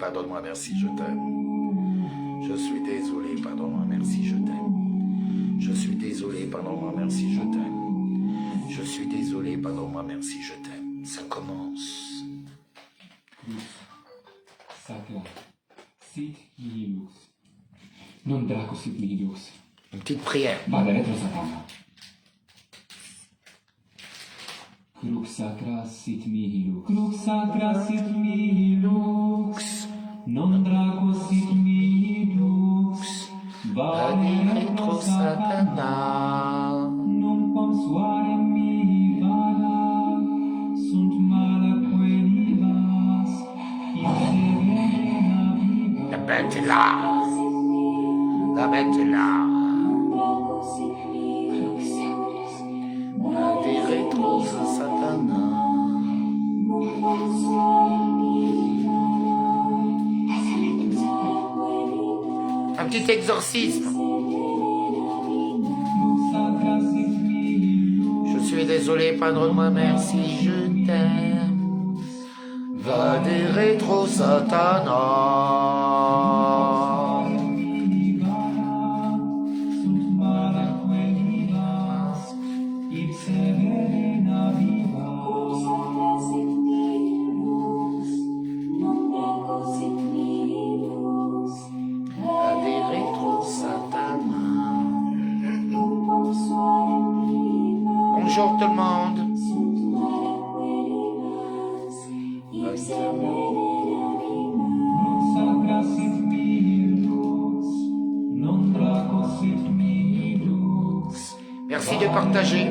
pardonne-moi, merci, je t'aime. Je suis désolé, pardonne-moi, merci, je t'aime. Je suis désolé, pardonne-moi, merci, je t'aime. Je suis désolé, pardonne-moi, merci, je t'aime. Ça commence. Sacra, sit mihi lux. Non draco sit mihi lux. Une petite prière. Vada retro satana. Crux sacra sit mihi lux. Crux sacra sit mihi lux. Non draco sit mihi lux. Vade retro satana. Non quam suare mihi vada. Sunt mala quelibas. La bête est là. La bête est là. Des rétros Satana. Un petit exorcisme. Je suis désolé, pardonne-moi, merci, je t'aime. Va des rétros Satana. Bonjour tout le monde. Merci de partager.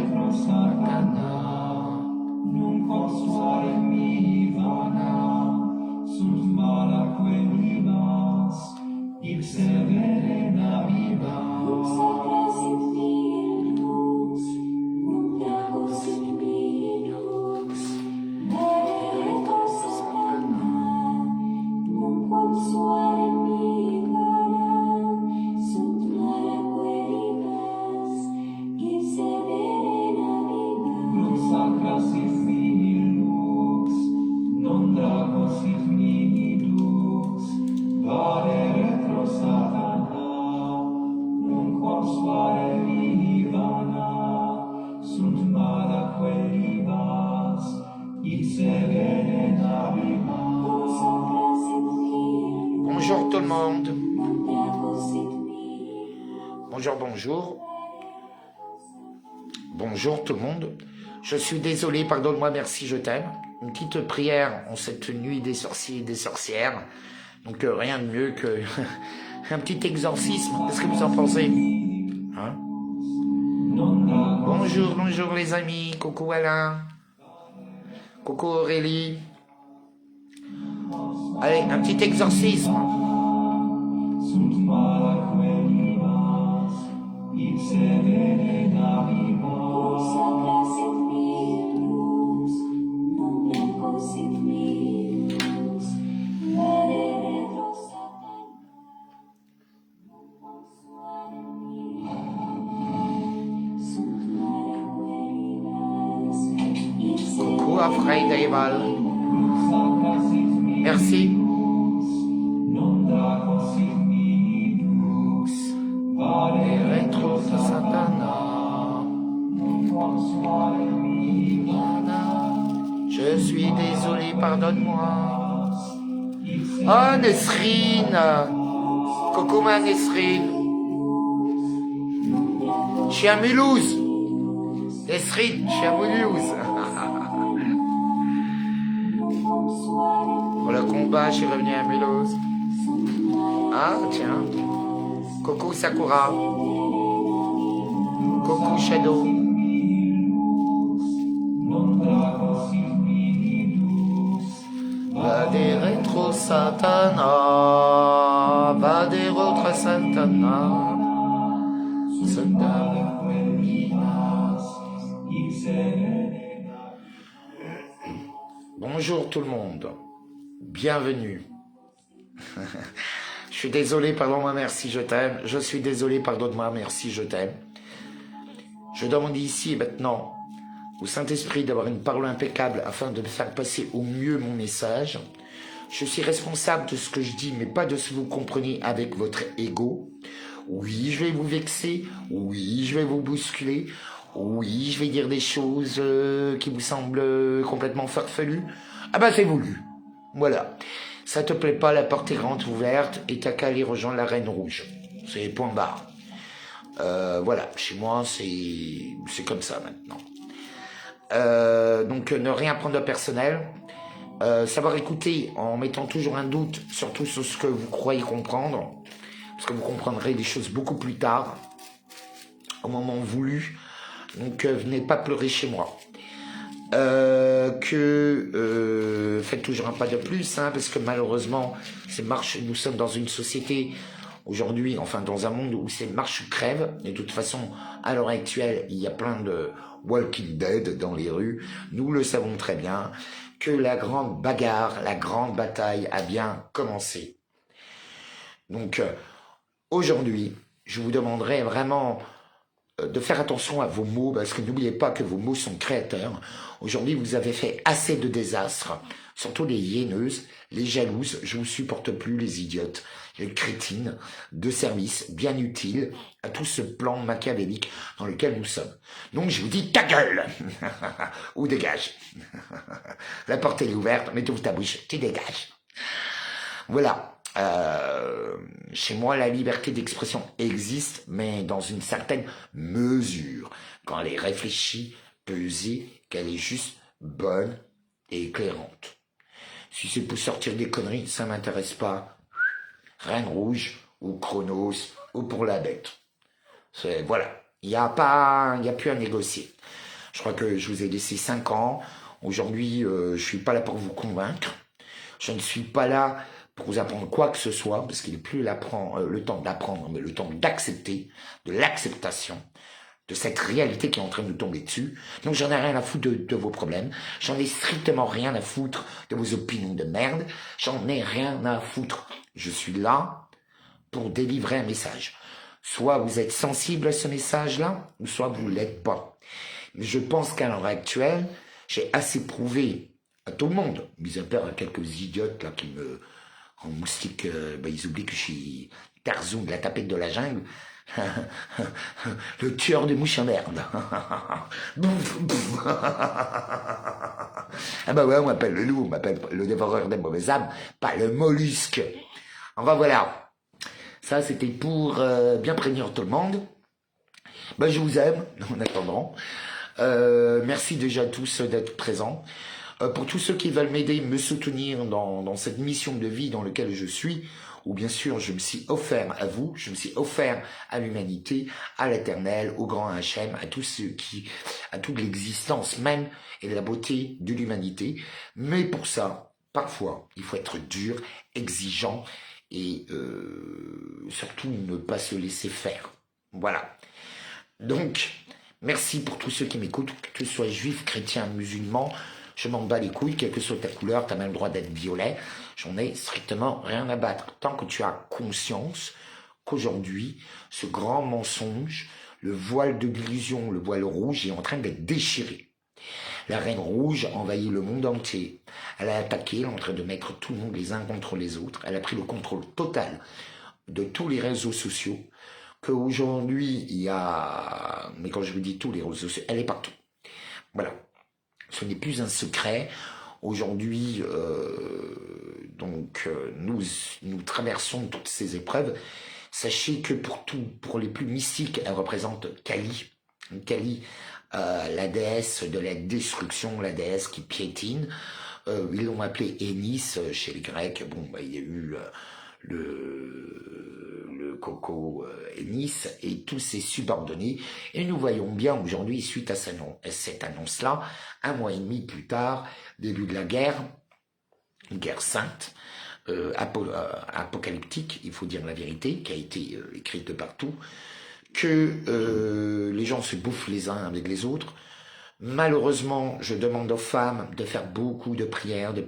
Bonjour tout le monde. Bonjour, bonjour. Bonjour tout le monde. Je suis désolé, pardonne-moi, merci, je t'aime. Une petite prière en cette nuit des sorciers et des sorcières. Donc rien de mieux que un petit exorcisme. Qu'est-ce que vous en pensez, hein? Bonjour, bonjour les amis. Coucou Alain. Coucou Aurélie. Allez, un petit exorcisme. Coucou à Freideval. Merci. Les rétros de Satana. Je suis désolé, pardonne-moi. Oh, Nesrine. Coucou ma Nesrine. Je suis à Mulhouse. Nesrine, je suis à Mulhouse. Pour le combat, je suis revenu à Mulhouse. Ah, tiens. Coucou Sakura. Coucou Shadow. Va des rétro Satana. Va des rétro Satana. Bonjour tout le monde. Bienvenue. Je suis désolé, pardonne-moi, merci, je t'aime. Je suis désolé, pardonne-moi, merci, je t'aime. Je demande ici et maintenant au Saint-Esprit d'avoir une parole impeccable afin de me faire passer au mieux mon message. Je suis responsable de ce que je dis, mais pas de ce que vous comprenez avec votre ego. Oui, je vais vous vexer. Oui, je vais vous bousculer. Oui, je vais dire des choses qui vous semblent complètement farfelues. Ah bah c'est voulu. Voilà. Ça te plaît pas, la porte est grande ouverte et t'as qu'à aller rejoindre la Reine Rouge. C'est point barre. Voilà, chez moi c'est comme ça maintenant. Donc ne rien prendre de personnel. Savoir écouter en mettant toujours un doute, surtout sur ce que vous croyez comprendre, parce que vous comprendrez des choses beaucoup plus tard, au moment voulu. Donc venez pas pleurer chez moi. Faites toujours un pas de plus, hein, parce que malheureusement, nous sommes dans une société aujourd'hui, enfin dans un monde où c'est marche ou crève. Et de toute façon, à l'heure actuelle, il y a plein de Walking Dead dans les rues. Nous le savons très bien que la grande bagarre, la grande bataille a bien commencé. Donc aujourd'hui, je vous demanderai vraiment de faire attention à vos mots, parce que n'oubliez pas que vos mots sont créateurs. Aujourd'hui, vous avez fait assez de désastres, surtout les hyéneuses, les jalouses, je vous supporte plus, les idiotes, les crétines, de service bien utiles à tout ce plan machiavélique dans lequel nous sommes. Donc je vous dis ta gueule ou dégage. La porte est ouverte, mais t'ouvres ta bouche, tu dégages. Voilà. Chez moi, la liberté d'expression existe, mais dans une certaine mesure. Quand elle est réfléchie, pesée, qu'elle est juste bonne et éclairante. Si c'est pour sortir des conneries, ça m'intéresse pas. Reine Rouge, ou Chronos, ou pour la bête. Voilà. Il n'y a plus à négocier. Je crois que je vous ai laissé 5 ans. Aujourd'hui, je suis pas là pour vous convaincre. Je ne suis pas là pour vous apprendre quoi que ce soit, parce qu'il n'est plus le temps d'apprendre, mais le temps d'accepter, de l'acceptation, de cette réalité qui est en train de nous tomber dessus. Donc j'en ai rien à foutre de vos problèmes, j'en ai strictement rien à foutre de vos opinions de merde, j'en ai rien à foutre. Je suis là pour délivrer un message. Soit vous êtes sensible à ce message-là, ou soit vous ne l'êtes pas. Mais je pense qu'à l'heure actuelle, j'ai assez prouvé à tout le monde, mis à part à quelques idiotes là qui me... En moustique, ils oublient que je suis Tarzan de la tapette de la jungle. Le tueur de mouches à merde. Ah bah ouais, on m'appelle le loup, on m'appelle le dévoreur des mauvaises âmes, pas le mollusque. Enfin voilà. Ça, c'était pour bien prévenir tout le monde. Ben, je vous aime, en attendant. Merci déjà à tous d'être présents. Pour tous ceux qui veulent m'aider, me soutenir dans cette mission de vie dans laquelle je suis, où bien sûr je me suis offert à vous, je me suis offert à l'humanité, à l'éternel, au grand HM, à tous ceux à toute l'existence même et la beauté de l'humanité. Mais pour ça, parfois, il faut être dur, exigeant et surtout ne pas se laisser faire. Voilà. Donc, merci pour tous ceux qui m'écoutent, que tu sois juif, chrétien, musulman. Je m'en bats les couilles, quelle que soit ta couleur, tu as même le droit d'être violet. J'en ai strictement rien à battre. Tant que tu as conscience qu'aujourd'hui, ce grand mensonge, le voile de l'illusion, le voile rouge est en train d'être déchiré. La Reine Rouge envahit le monde entier. Elle a attaqué, elle est en train de mettre tout le monde les uns contre les autres. Elle a pris le contrôle total de tous les réseaux sociaux. Qu'aujourd'hui, il y a... Mais quand je vous dis tous les réseaux sociaux, elle est partout. Voilà. Ce n'est plus un secret. Aujourd'hui, nous traversons toutes ces épreuves. Sachez que pour les plus mystiques, elle représente Kali. Kali, la déesse de la destruction, la déesse qui piétine. Ils l'ont appelée Ennis chez les Grecs. Bon, il y a eu le coco Ennis et tous ses subordonnés. Et nous voyons bien aujourd'hui, suite à cette annonce-là, 1 mois et demi plus tard, début de la guerre, une guerre sainte, apocalyptique, il faut dire la vérité, qui a été écrite de partout, que les gens se bouffent les uns avec les autres. Malheureusement, je demande aux femmes de faire beaucoup de prières, de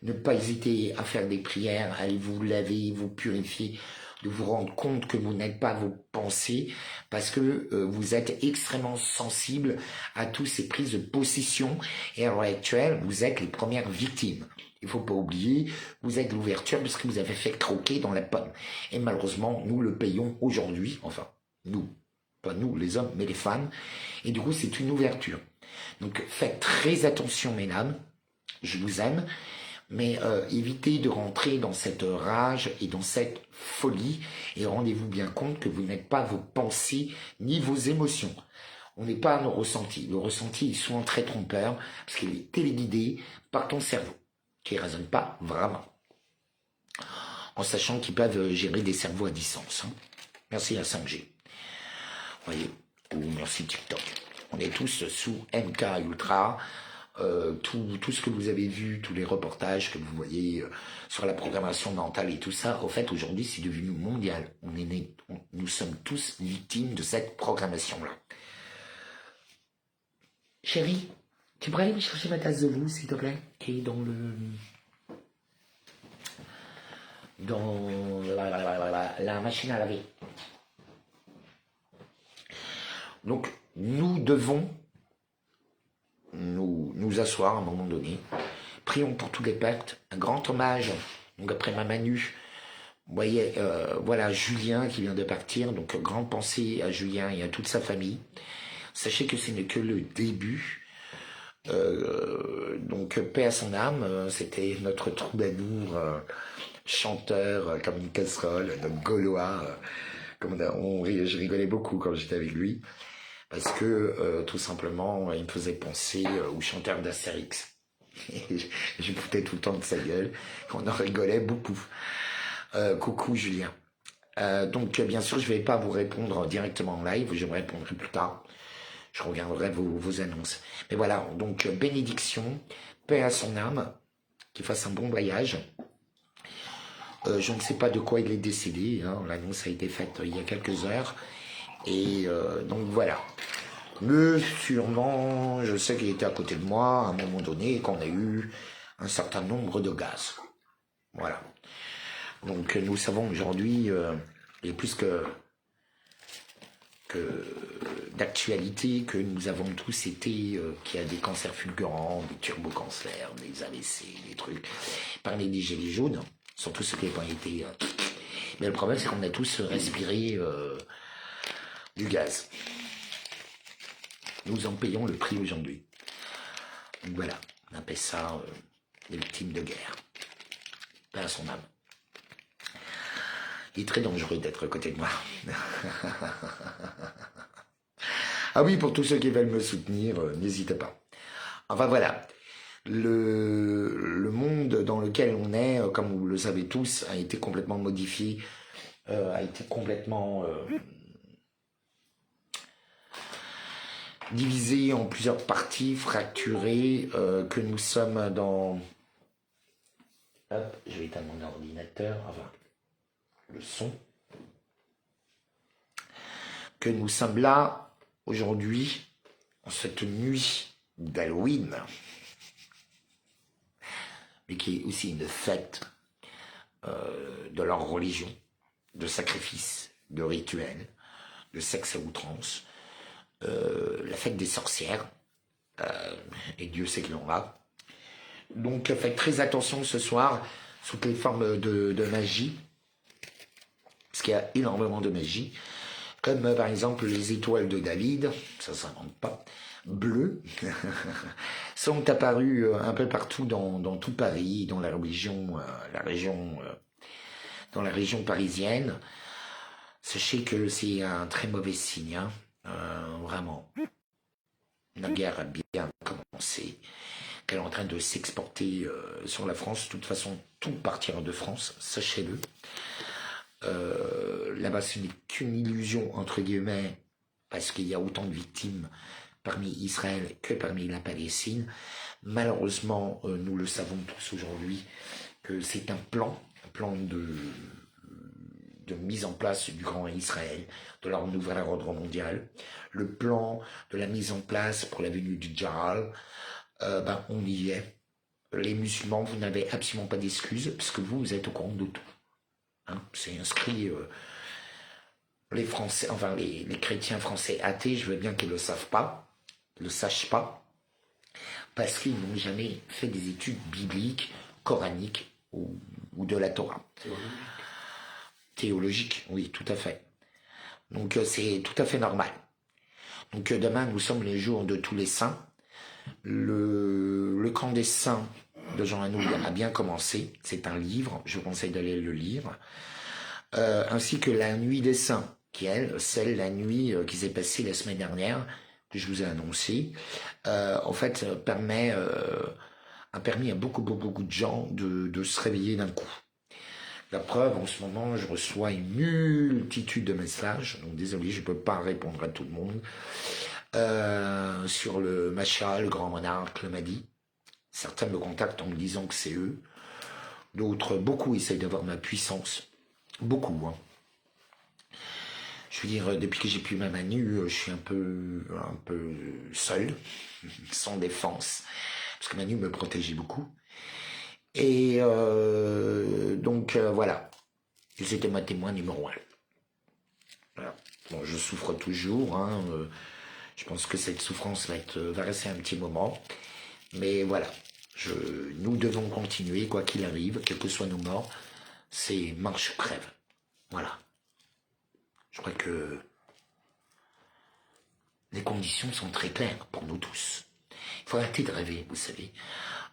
ne pas hésiter à faire des prières, à vous laver, vous purifier, de vous rendre compte que vous n'êtes pas vos pensées, parce que vous êtes extrêmement sensible à toutes ces prises de possession, et à l'heure actuelle, vous êtes les premières victimes. Il ne faut pas oublier, vous êtes l'ouverture parce que vous avez fait croquer dans la pomme. Et malheureusement, nous le payons aujourd'hui, enfin, nous, pas nous les hommes, mais les femmes. Et du coup, c'est une ouverture. Donc, faites très attention, mesdames. Je vous aime. Mais évitez de rentrer dans cette rage et dans cette folie. Et rendez-vous bien compte que vous n'êtes pas vos pensées ni vos émotions. On n'est pas à nos ressentis. Le ressenti est souvent très trompeur parce qu'il est téléguidé par ton cerveau, qui ne raisonne pas vraiment. En sachant qu'ils peuvent gérer des cerveaux à distance. Hein. Merci à 5G. Voyez, ou merci TikTok. On est tous sous MK Ultra. Tout ce que vous avez vu, tous les reportages que vous voyez sur la programmation mentale et tout ça, au fait, aujourd'hui, c'est devenu mondial. Nous sommes tous victimes de cette programmation-là. Chérie, tu pourrais aller me chercher ma tasse de loup, s'il te plaît, qui est dans la machine à laver. Donc, nous devons nous asseoir à un moment donné. Prions pour tous les pertes. Un grand hommage, donc après ma Manu, vous voyez, voilà Julien qui vient de partir, donc grande pensée à Julien et à toute sa famille. Sachez que ce n'est que le début. Donc paix à son âme, c'était notre troubadour, chanteur comme une casserole, notre gaulois. Je rigolais beaucoup quand j'étais avec lui. Parce que, tout simplement, il me faisait penser au chanteur d'Astérix. Je me foutais tout le temps de sa gueule. On en rigolait beaucoup. Coucou Julien. Donc, bien sûr, je ne vais pas vous répondre directement en live. Je vous répondrai plus tard. Je regarderai vos annonces. Mais voilà, donc, bénédiction, paix à son âme, qu'il fasse un bon voyage. Je ne sais pas de quoi il est décédé. Hein. L'annonce a été faite il y a quelques heures. Et donc voilà. Mais sûrement, je sais qu'il était à côté de moi à un moment donné, qu'on a eu un certain nombre de gaz. Voilà. Donc nous savons aujourd'hui, et plus que d'actualité, que nous avons tous été, qu'il y a des cancers fulgurants, des turbocancers, des AVC, des trucs. Parler des gilets jaunes, surtout ceux qui n'ont pas été... Mais le problème, c'est qu'on a tous respiré... du gaz. Nous en payons le prix aujourd'hui. Donc voilà, on appelle ça les victimes de guerre. Paix à son âme. Il est très dangereux d'être à côté de moi. Ah oui, pour tous ceux qui veulent me soutenir, n'hésitez pas. Enfin voilà, le monde dans lequel on est, comme vous le savez tous, a été complètement modifié, a été complètement... divisé en plusieurs parties, fracturées, que nous sommes dans... Hop, je vais éteindre mon ordinateur, enfin, le son. Que nous sommes là, aujourd'hui, en cette nuit d'Halloween, mais qui est aussi une fête de leur religion, de sacrifice, de rituel, de sexe à outrance, la fête des sorcières, et Dieu sait qu'il y en a. Donc faites très attention ce soir, sous toutes les formes de magie, parce qu'il y a énormément de magie, comme par exemple les étoiles de David, ça s'invente pas, bleues, sont apparues un peu partout dans tout Paris, dans la région parisienne. Sachez que c'est un très mauvais signe, hein. Vraiment. La guerre a bien commencé, qu'elle est en train de s'exporter sur la France. De toute façon, tout partira de France, sachez-le. Là-bas, ce n'est qu'une illusion, entre guillemets, parce qu'il y a autant de victimes parmi Israël que parmi la Palestine. Malheureusement, nous le savons tous aujourd'hui, que c'est un plan de mise en place du grand Israël, de leur nouvel ordre mondial, le plan de la mise en place pour la venue du Djahal, on y est. Les musulmans, vous n'avez absolument pas d'excuses, parce que vous êtes au courant de tout. Hein, c'est inscrit, les Français, enfin les chrétiens français athées, je veux bien qu'ils ne le sachent pas, parce qu'ils n'ont jamais fait des études bibliques coranique ou de la Torah. Théologique, oui, tout à fait. Donc c'est tout à fait normal. Donc demain, nous sommes les jours de tous les saints. Le camp des saints de Jean Anouilh a bien commencé. C'est un livre, je vous conseille d'aller le lire. Ainsi que la nuit des saints, qui est celle, la nuit qui s'est passée la semaine dernière, que je vous ai annoncé, en fait, a permis à beaucoup de gens de se réveiller d'un coup. La preuve, en ce moment, je reçois une multitude de messages, donc désolé, je ne peux pas répondre à tout le monde, sur le Macha, le grand monarque, le Mahdi. Certains me contactent en me disant que c'est eux. D'autres, beaucoup essayent d'avoir ma puissance. Beaucoup, hein. Je veux dire, depuis que j'ai plus ma Manu, je suis un peu seul, sans défense, parce que Manu me protégeait beaucoup. Et donc voilà, c'était ma témoin numéro 1. Voilà. Bon, je souffre toujours, hein, je pense que cette souffrance va rester un petit moment, mais voilà, nous devons continuer, quoi qu'il arrive, quels que soient nos morts, c'est marche ou crève. Voilà. Je crois que les conditions sont très claires pour nous tous. Il faut arrêter de rêver, vous savez.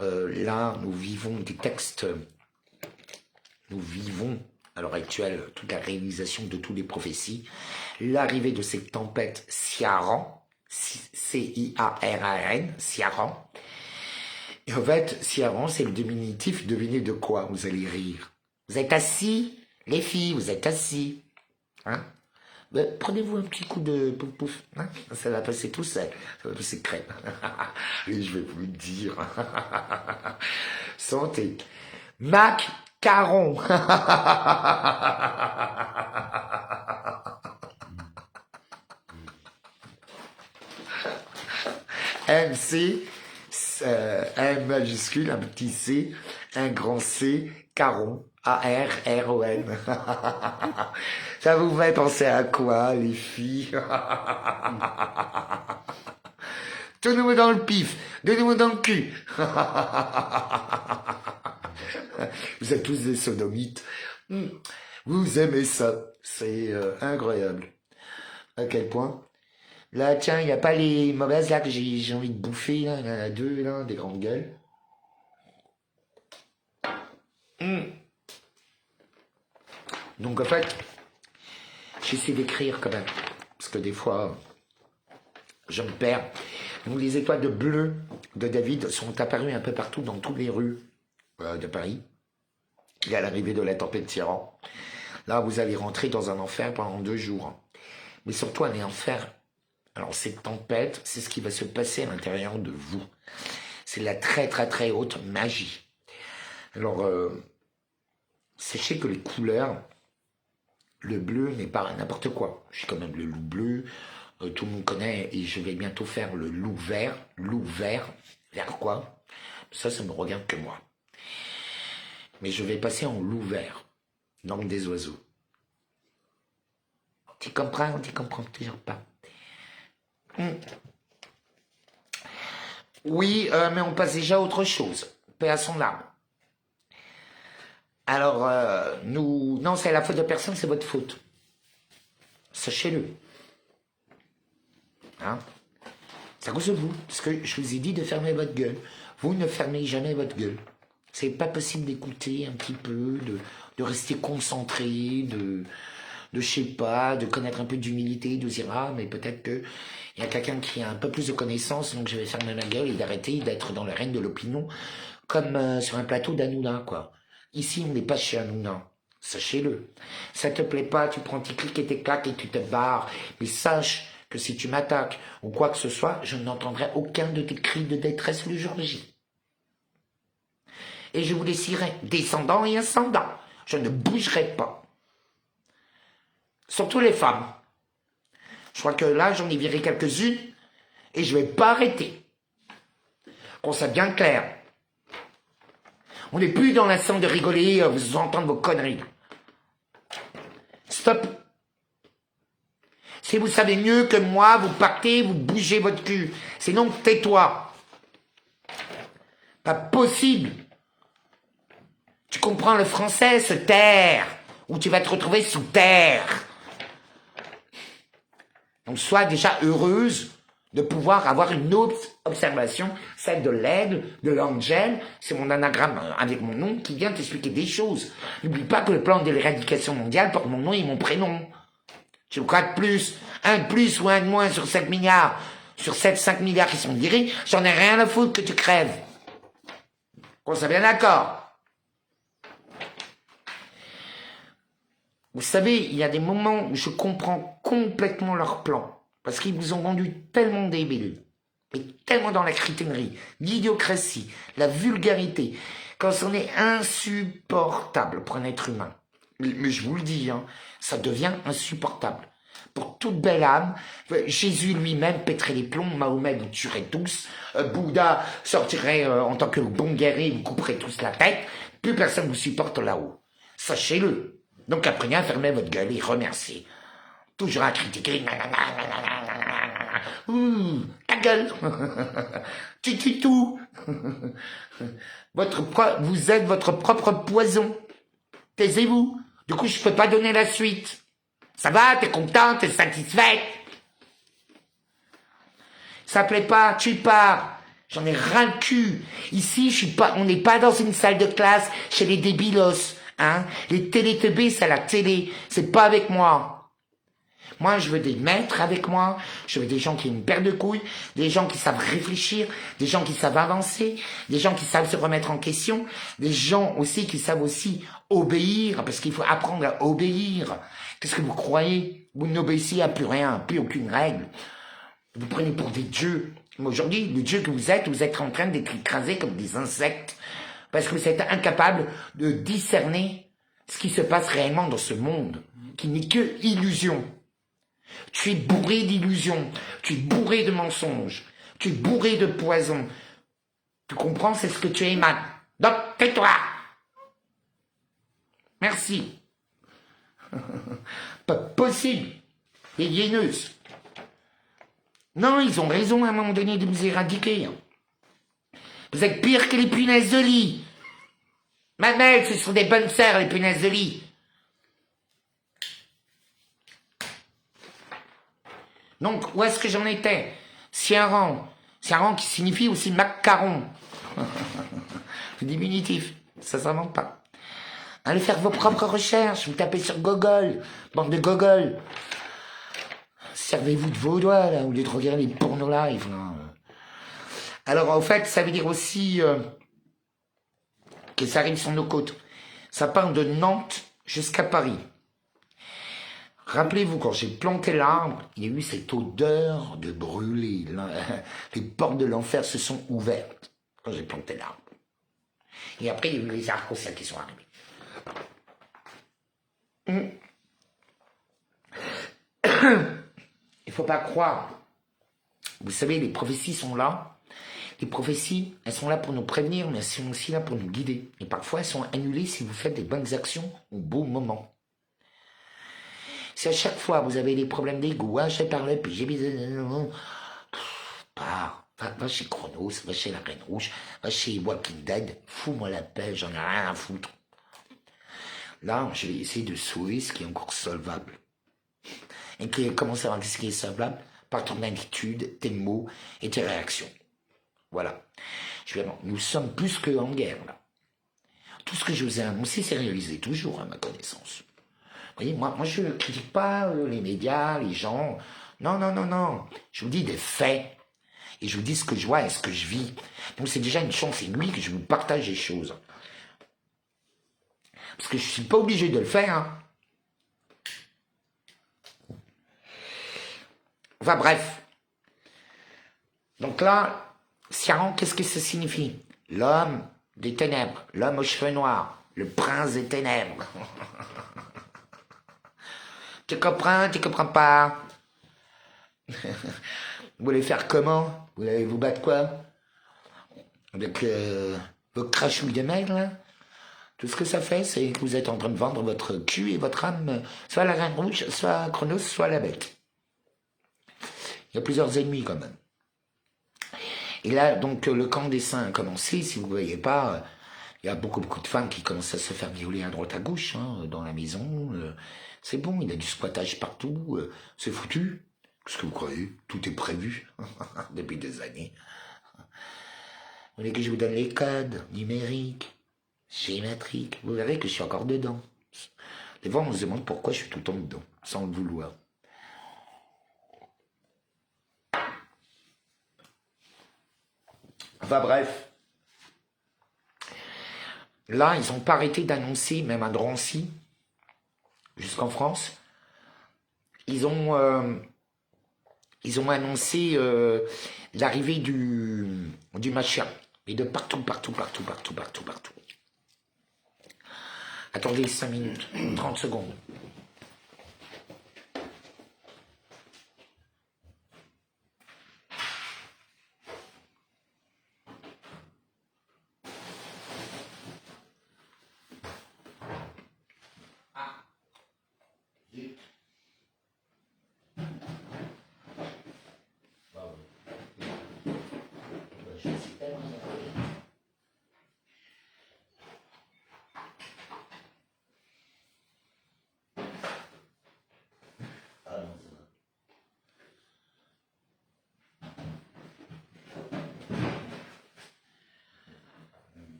Là, nous vivons des textes, nous vivons à l'heure actuelle toute la réalisation de toutes les prophéties, l'arrivée de cette tempête Ciaran, C-I-A-R-A-N, Ciaran. Et en fait, Ciaran, c'est le diminutif, devinez de quoi, vous allez rire. Vous êtes assis, les filles, vous êtes assis. Hein? Prenez-vous un petit coup de pouf pouf, hein, ça va passer tout seul, ça va passer crème. Et je vais vous le dire. Santé. Macaron. MC, M majuscule, un petit C, un grand C, caron, A-R-R-O-N. Ça vous fait penser à quoi, les filles? Tenez-moi dans le pif, donnez-moi dans le cul. Vous êtes tous des sodomites. Vous aimez ça, c'est incroyable. À quel point? Là, tiens, il n'y a pas les mauvaises là que j'ai envie de bouffer, là. Il y en a deux, là, des grandes gueules. Donc, en fait, j'essaie d'écrire quand même. Parce que des fois, je me perds. Donc, les étoiles de bleu de David sont apparues un peu partout dans toutes les rues de Paris. Et à l'arrivée de la tempête Ciaran. Là, vous allez rentrer dans un enfer pendant 2 jours. Mais surtout, un enfer. Alors, cette tempête, c'est ce qui va se passer à l'intérieur de vous. C'est la très haute magie. Alors, sachez que les couleurs, le bleu n'est pas n'importe quoi. J'ai quand même le loup bleu, tout le monde connaît, et je vais bientôt faire le loup vert. Loup vert, vert quoi? Ça me regarde que moi. Mais je vais passer en loup vert, langue des oiseaux. Tu comprends toujours pas. Oui, mais on passe déjà à autre chose. Paix à son âme. Alors, non, c'est la faute de personne, c'est votre faute. Sachez-le. Hein? C'est à cause de vous. Parce que je vous ai dit de fermer votre gueule. Vous ne fermez jamais votre gueule. C'est pas possible d'écouter un petit peu, de rester concentré, je sais pas, de connaître un peu d'humilité, de dire, ah, mais peut-être que il y a quelqu'un qui a un peu plus de connaissances, donc je vais fermer ma gueule et d'arrêter d'être dans le règne de l'opinion, comme sur un plateau d'Hanouna, quoi. Ici, on n'est pas chez Hanouna. Sachez-le. Ça te plaît pas, tu prends tes clics et tes claques et tu te barres. Mais sache que si tu m'attaques ou quoi que ce soit, je n'entendrai aucun de tes cris de détresse le jour J. Et je vous laisserai descendant et ascendant. Je ne bougerai pas. Surtout les femmes. Je crois que là, j'en ai viré quelques-unes et je vais pas arrêter. Qu'on soit bien clair. On n'est plus dans l'instant de rigoler, vous entendre vos conneries. Stop. Si vous savez mieux que moi, vous partez, vous bougez votre cul. Sinon, tais-toi. Pas possible. Tu comprends le français, se taire, ou tu vas te retrouver sous terre. Donc sois déjà heureuse de pouvoir avoir une autre observation, celle de l'aigle, de l'angel, c'est mon anagramme avec mon nom qui vient t'expliquer des choses. N'oublie pas que le plan de l'éradication mondiale porte mon nom et mon prénom. Tu veux quoi de plus? Un de plus ou un de moins sur 7 milliards? Sur 5 milliards qui sont virés, j'en ai rien à foutre que tu crèves. On s'est bien d'accord. Vous savez, il y a des moments où je comprends complètement leur plan. Parce qu'ils vous ont rendu tellement débiles. Et tellement dans la crétinerie, l'idiocratie, la vulgarité. Quand on est insupportable pour un être humain. Mais je vous le dis, hein, ça devient insupportable. Pour toute belle âme, Jésus lui-même pèterait les plombs, Mahomet vous tuerait tous, Bouddha sortirait en tant que bon guerrier, vous couperait tous la tête, plus personne vous supporte là-haut. Sachez-le. Donc apprenez à fermer votre gueule et remercier. Toujours à critiquer. Ta gueule. Tu tues tout. Vous êtes votre propre poison. Taisez-vous. Du coup, je peux pas donner la suite. Ça va, t'es content, t'es satisfaite. Ça plaît pas, tu pars. J'en ai ras le cul. Ici, on n'est pas dans une salle de classe chez les débilos. Hein? Les télétubbies, c'est à la télé. C'est pas avec moi. Moi, je veux des maîtres avec moi. Je veux des gens qui ont une paire de couilles, des gens qui savent réfléchir, des gens qui savent avancer, des gens qui savent se remettre en question, des gens aussi qui savent aussi obéir, parce qu'il faut apprendre à obéir. Qu'est-ce que vous croyez? Vous n'obéissez à plus rien, plus aucune règle. Vous prenez pour des dieux. Mais aujourd'hui, le dieu que vous êtes en train d'être écrasé comme des insectes, parce que vous êtes incapable de discerner ce qui se passe réellement dans ce monde, qui n'est que illusion. Tu es bourré d'illusions, tu es bourré de mensonges, tu es bourré de poison. Tu comprends, c'est ce que tu émanes. Donc, tais-toi. Merci. Pas possible. Les hyéneuses. Non, ils ont raison à un moment donné de vous éradiquer. Vous êtes pire que les punaises de lit. Ma mère, ce sont des bonnes sœurs, les punaises de lit. Donc, où est-ce que j'en étais? Ciaran. Ciaran qui signifie aussi macaron. Le diminutif. Ça s'invente pas. Allez faire vos propres recherches. Vous tapez sur Google. Bande de Google. Servez-vous de vos doigts, là, au lieu de regarder les pornos live, là. Alors, en fait, ça veut dire aussi que ça arrive sur nos côtes. Ça part de Nantes jusqu'à Paris. Rappelez-vous, quand j'ai planté l'arbre, il y a eu cette odeur de brûlé. Les portes de l'enfer se sont ouvertes quand j'ai planté l'arbre. Et après, il y a eu les arcs-en-ciel qui sont arrivés. Il faut pas croire. Vous savez, les prophéties sont là. Les prophéties, elles sont là pour nous prévenir, mais elles sont aussi là pour nous guider. Et parfois, elles sont annulées si vous faites des bonnes actions au bon moment. Si à chaque fois vous avez des problèmes d'ego, je parle, puis j'ai besoin... Va chez Chronos, va chez la Reine Rouge, va chez Walking Dead, fous-moi la paix, j'en ai rien à foutre. Là, je vais essayer de sauver ce qui est encore solvable. Et comment savoir ce qui est solvable? Par ton attitude, tes mots et tes réactions. Voilà. Nous sommes plus qu'en guerre, là. Tout ce que je vous ai annoncé s'est réalisé toujours, à ma connaissance. Vous voyez, moi je ne critique pas les médias, les gens. Non. Je vous dis des faits. Et je vous dis ce que je vois et ce que je vis. Donc c'est déjà une chance inouïe que je vous partage les choses. Parce que je ne suis pas obligé de le faire. Hein. Enfin bref. Donc là, Ciaran, qu'est-ce que ça signifie? L'homme des ténèbres, l'homme aux cheveux noirs, le prince des ténèbres. Tu comprends pas? Vous voulez faire comment? Vous allez vous battre quoi? Avec vos crachouilles de mail, là? Tout ce que ça fait, c'est que vous êtes en train de vendre votre cul et votre âme, soit à la Reine Rouge, soit à Chronos, soit à la bête. Il y a plusieurs ennemis, quand même. Et là, donc, le camp des saints a commencé, si vous ne voyez pas, Il y a beaucoup de femmes qui commencent à se faire violer à droite à gauche, hein, dans la maison. C'est bon, il y a du squattage partout. C'est foutu. Qu'est-ce que vous croyez? Tout est prévu depuis des années. Vous voulez que je vous donne les codes numériques, géométriques? Vous verrez que je suis encore dedans. Des fois, on se demande pourquoi je suis tout le temps dedans, sans le vouloir. Enfin bref. Là, ils n'ont pas arrêté d'annoncer, même à Drancy, jusqu'en France, ils ont annoncé l'arrivée du machin. Et de partout. Attendez 5 minutes, 30 secondes.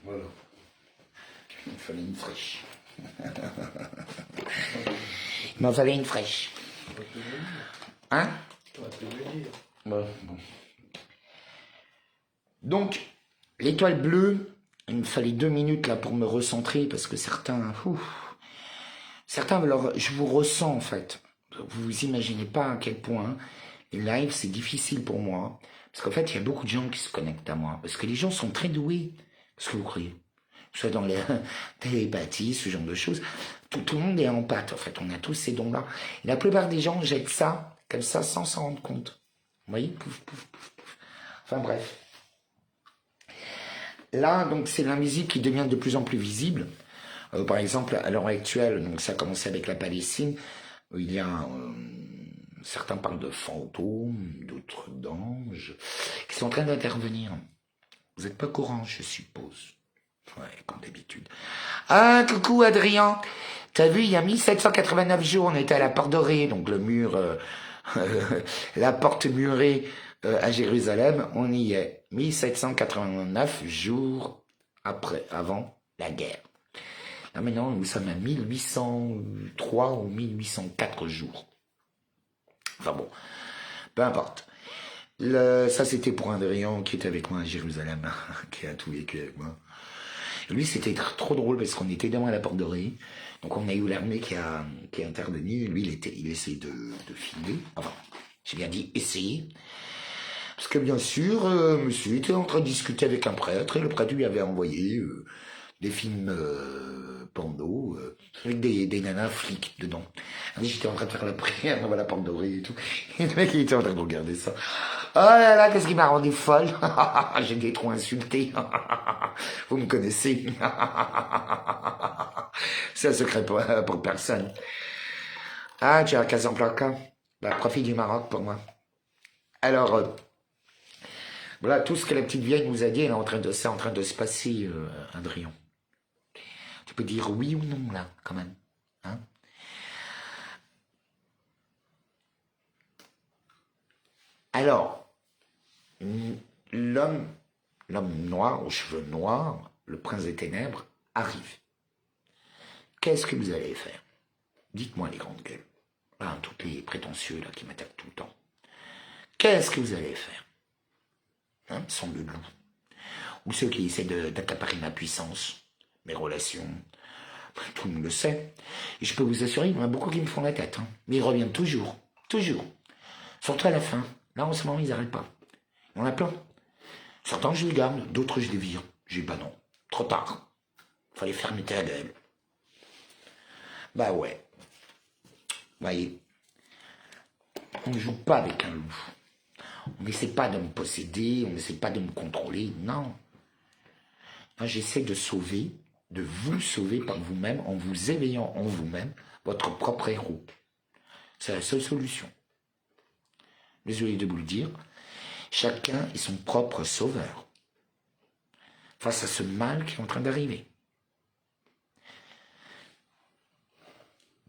Voilà. Il fallait une fraîche. Il m'en fallait une fraîche. Hein? Bon. Donc, l'étoile bleue, il me fallait 2 minutes là pour me recentrer parce que certains, je vous ressens en fait. Vous imaginez pas à quel point les lives c'est difficile pour moi parce qu'en fait il y a beaucoup de gens qui se connectent à moi parce que les gens sont très doués. Parce que vous croyez, soit dans les télépathies, ce genre de choses, tout le monde est en pâte en fait. On a tous ces dons-là. Et la plupart des gens jettent ça comme ça sans s'en rendre compte. Vous voyez, pouf. Enfin bref. Là, donc, c'est l'invisible qui devient de plus en plus visible. Par exemple, à l'heure actuelle, donc ça a commencé avec la Palestine, il y a certains parlent de fantômes, d'autres d'anges, qui sont en train d'intervenir. Vous n'êtes pas courant, je suppose. Ouais, comme d'habitude. Ah, coucou Adrien. T'as vu, il y a 1789 jours, on était à la porte dorée, donc le mur, la porte murée à Jérusalem, on y est. 1789 jours avant la guerre. Là maintenant, nous sommes à 1803 ou 1804 jours. Enfin bon, peu importe. Ça, c'était pour Adrien qui était avec moi à Jérusalem, qui a tout vécu avec moi. Et lui, c'était trop drôle parce qu'on était devant la porte dorée. Donc, on a eu l'armée qui a intervenu. Lui, il essayait de filmer. Enfin, j'ai bien dit essayer. Parce que bien sûr, monsieur était en train de discuter avec un prêtre et le prêtre lui avait envoyé des films porno avec des nanas flics dedans. J'étais en train de faire la prière devant la porte dorée et tout. Et le mec, il était en train de regarder ça. Oh là là, qu'est-ce qui m'a rendu folle. J'ai été trop insulté. Vous me connaissez. C'est un secret pour personne. Ah, tu as Casablanca. Bah, profite du Maroc pour moi. Alors, voilà, tout ce que la petite vieille nous a dit, c'est en train de se passer, Adrien. Tu peux dire oui ou non, là, quand même. Hein? Alors, l'homme noir, aux cheveux noirs, le prince des ténèbres, arrive. Qu'est-ce que vous allez faire? Dites-moi les grandes gueules. Hein, tous les prétentieux là qui m'attaquent tout le temps. Qu'est-ce que vous allez faire? Hein, sans le loup. Ou ceux qui essaient d'accaparer ma puissance, mes relations. Tout le monde le sait. Et je peux vous assurer, il y en a beaucoup qui me font la tête. Hein. Mais ils reviennent toujours. Toujours. Surtout à la fin. Là, en ce moment, ils n'arrêtent pas. Il y en a plein. Certains, je les garde. D'autres, je les vire. J'ai dit, bah non. Trop tard. Fallait fermer ta gueule. Bah ouais. Voyez. On ne joue pas avec un loup. On n'essaie pas de me posséder. On n'essaie pas de me contrôler. Non. Moi, j'essaie de sauver, de vous sauver par vous-même, en vous éveillant en vous-même, votre propre héros. C'est la seule solution. Désolé de vous le dire. Chacun est son propre sauveur face à ce mal qui est en train d'arriver.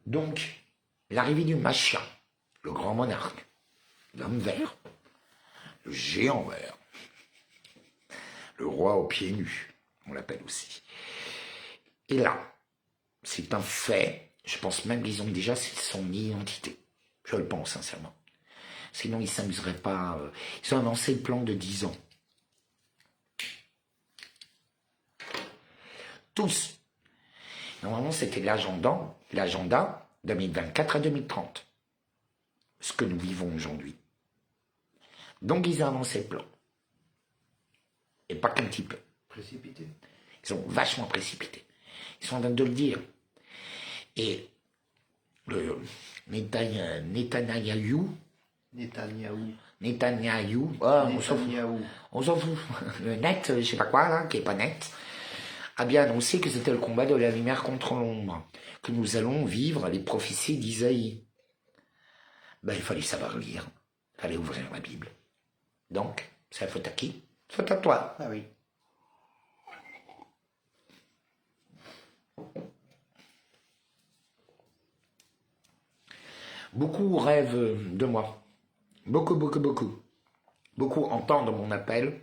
Donc, l'arrivée du Mashiach, le grand monarque, l'homme vert, le géant vert, le roi aux pieds nus, on l'appelle aussi. Et là, c'est un fait, je pense même qu'ils ont déjà son identité. Je le pense sincèrement. Sinon, ils ne s'amuseraient pas. Ils ont avancé le plan de 10 ans. Tous. Normalement, c'était l'agenda 2024 à 2030. Ce que nous vivons aujourd'hui. Donc, ils ont avancé le plan. Et pas qu'un petit peu. Précipité. Ils ont vachement précipité. Ils sont en train de le dire. Et le Netanyahou, on s'en fout. Le net, je sais pas quoi, là, qui est pas net, a bien annoncé que c'était le combat de la lumière contre l'ombre, que nous allons vivre les prophéties d'Isaïe. Ben, il fallait savoir lire, il fallait ouvrir la Bible. Donc, c'est la faute à qui? Faute à toi. Ah oui. Beaucoup rêvent de moi. Beaucoup. Beaucoup entendent mon appel.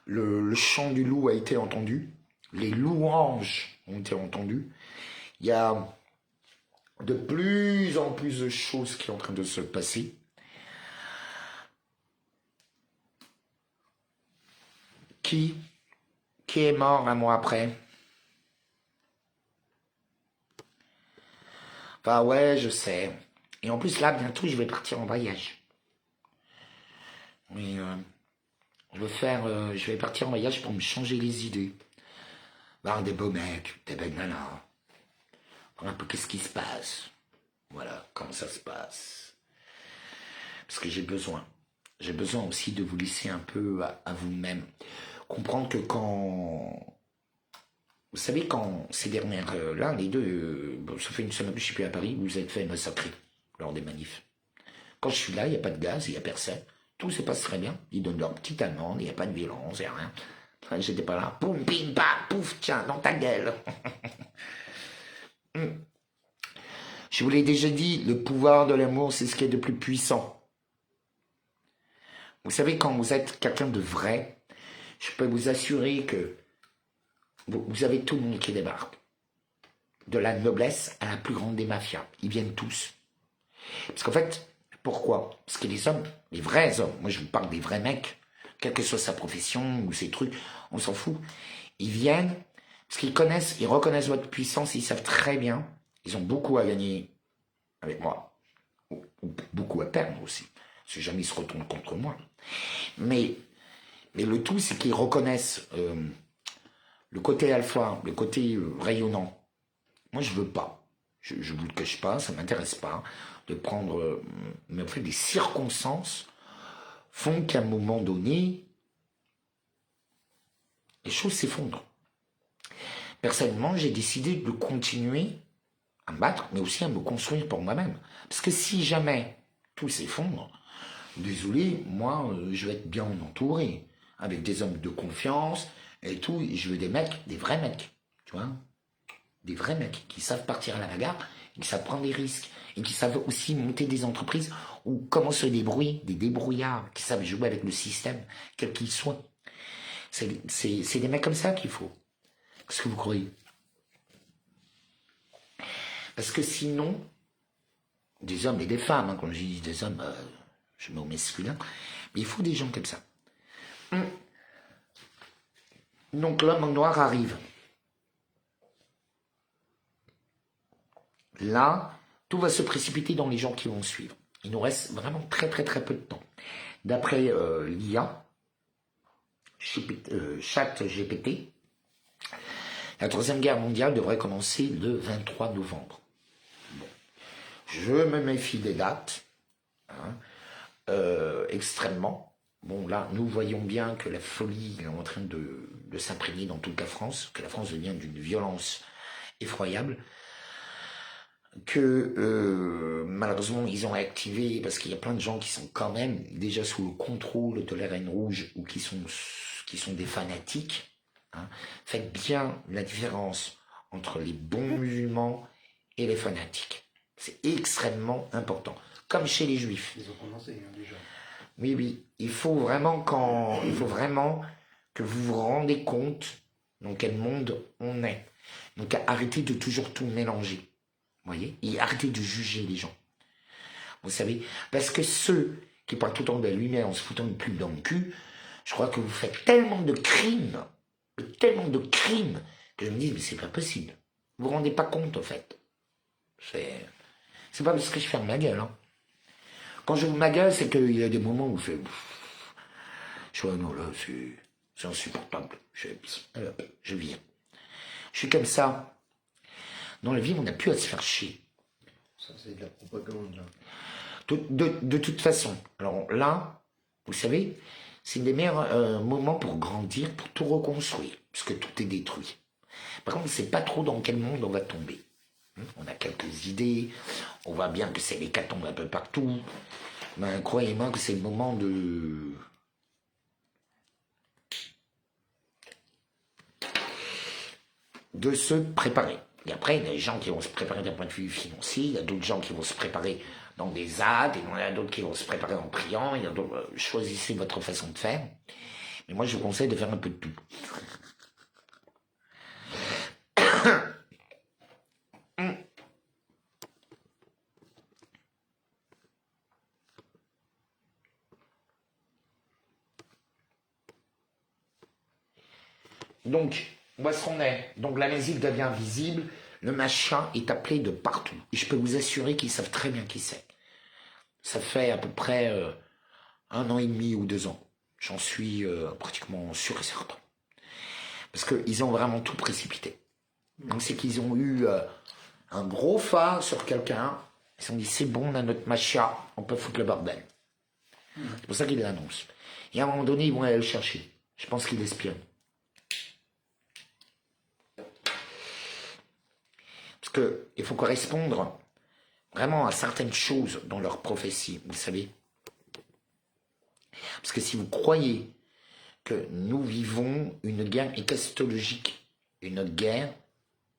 Le chant du loup a été entendu. Les louanges ont été entendues. Il y a de plus en plus de choses qui sont en train de se passer. Qui est mort un mois après? Bah ouais, je sais. Et en plus, là, bientôt, je vais partir en voyage. Mais je vais partir en voyage pour me changer les idées. Voir des beaux mecs, des belles nanas. Voir un peu qu'est-ce qui se passe. Voilà, comment ça se passe. Parce que j'ai besoin. J'ai besoin aussi de vous laisser un peu à vous-même. Comprendre que quand... Vous savez, quand ces dernières... là, les deux... ça fait une semaine que je ne suis plus à Paris, vous êtes fait massacrer lors des manifs. Quand je suis là, il n'y a pas de gaz, il n'y a personne. Tout se passe très bien. Ils donnent leur petite amende, il n'y a pas de violence, il n'y a rien. Enfin, j'étais pas là. Poum, pim, pam, pouf, tiens, dans ta gueule. Je vous l'ai déjà dit, le pouvoir de l'amour, c'est ce qui est de plus puissant. Vous savez, quand vous êtes quelqu'un de vrai, je peux vous assurer que vous avez tout le monde qui débarque. De la noblesse à la plus grande des mafias. Ils viennent tous. Parce qu'en fait, pourquoi? Parce que les hommes, les vrais hommes, moi je vous parle des vrais mecs, quelle que soit sa profession ou ses trucs, on s'en fout. Ils viennent parce qu'ils connaissent, ils reconnaissent votre puissance, ils savent très bien, ils ont beaucoup à gagner avec moi, ou beaucoup à perdre aussi, si jamais ils se retournent contre moi. Mais le tout, c'est qu'ils reconnaissent le côté alpha, le côté rayonnant. Moi, je veux pas. Je vous le cache pas, ça m'intéresse pas de prendre... mais en fait, les circonstances font qu'à un moment donné, les choses s'effondrent. Personnellement, j'ai décidé de continuer à me battre, mais aussi à me construire pour moi-même. Parce que si jamais tout s'effondre, désolé, moi, je vais être bien entouré, avec des hommes de confiance et tout, et je veux des mecs, des vrais mecs, tu vois, des vrais mecs qui savent partir à la bagarre, et qui savent prendre des risques, et qui savent aussi monter des entreprises ou comment se débrouiller, des débrouillards, qui savent jouer avec le système, quel qu'il soit. C'est des mecs comme ça qu'il faut. Qu'est-ce que vous croyez? Parce que sinon, des hommes et des femmes, hein, quand je dis des hommes, je mets au masculin, mais il faut des gens comme ça. Donc l'homme en noir arrive. Là, tout va se précipiter dans les gens qui vont suivre. Il nous reste vraiment très peu de temps. D'après l'IA, ChatGPT, la Troisième Guerre mondiale devrait commencer le 23 novembre. Bon. Je me méfie des dates, extrêmement. Bon, là, nous voyons bien que la folie est en train de s'imprégner dans toute la France, que la France devient d'une violence effroyable. que malheureusement ils ont réactivé parce qu'il y a plein de gens qui sont quand même déjà sous le contrôle de la Reine Rouge ou qui sont des fanatiques. Hein. Faites bien la différence entre les bons musulmans et les fanatiques. C'est extrêmement important. Comme chez les juifs. Ils ont commencé déjà. Oui, oui. Il faut vraiment que vous vous rendez compte dans quel monde on est. Donc arrêtez de toujours tout mélanger. Vous voyez? Et arrêtez de juger les gens. Vous savez? Parce que ceux qui parlent tout le temps de la lumière en se foutant de pub dans le cul, je crois que vous faites tellement de crimes, que je me dis, mais c'est pas possible. Vous vous rendez pas compte, en fait. C'est pas parce que je ferme ma gueule, hein. Quand je vous ma gueule, c'est qu'il y a des moments où je fais... Je vois, non, là, c'est insupportable. Je viens. Je suis comme ça. Dans la vie, on n'a plus à se faire chier. Ça, c'est de la propagande, là. De toute façon. Alors là, vous savez, c'est des meilleurs moments pour grandir, pour tout reconstruire, puisque tout est détruit. Par contre, on ne sait pas trop dans quel monde on va tomber. On a quelques idées, on voit bien que c'est l'hécatombe un peu partout. Ben, croyez-moi que c'est le moment de se préparer. Et après, il y a des gens qui vont se préparer d'un point de vue financier, il y a d'autres gens qui vont se préparer dans des ZAD, et il y en a d'autres qui vont se préparer en priant, il y a d'autres, choisissez votre façon de faire. Mais moi, je vous conseille de faire un peu de tout. Donc, où est-ce qu'on est? Donc l'amnésique devient visible, le machin est appelé de partout. Et je peux vous assurer qu'ils savent très bien qui c'est. Ça fait à peu près 1 an et demi ou 2 ans. J'en suis pratiquement sûr et certain. Parce qu'ils ont vraiment tout précipité. Donc c'est qu'ils ont eu un gros phare sur quelqu'un. Ils se sont dit, c'est bon, on a notre machin, on peut foutre le bordel. C'est pour ça qu'ils l'annoncent. Et à un moment donné, ils vont aller le chercher. Je pense qu'ils l'espionnent. Parce qu'il faut correspondre vraiment à certaines choses dans leur prophétie, vous savez. Parce que si vous croyez que nous vivons une guerre ecclésiologique, une guerre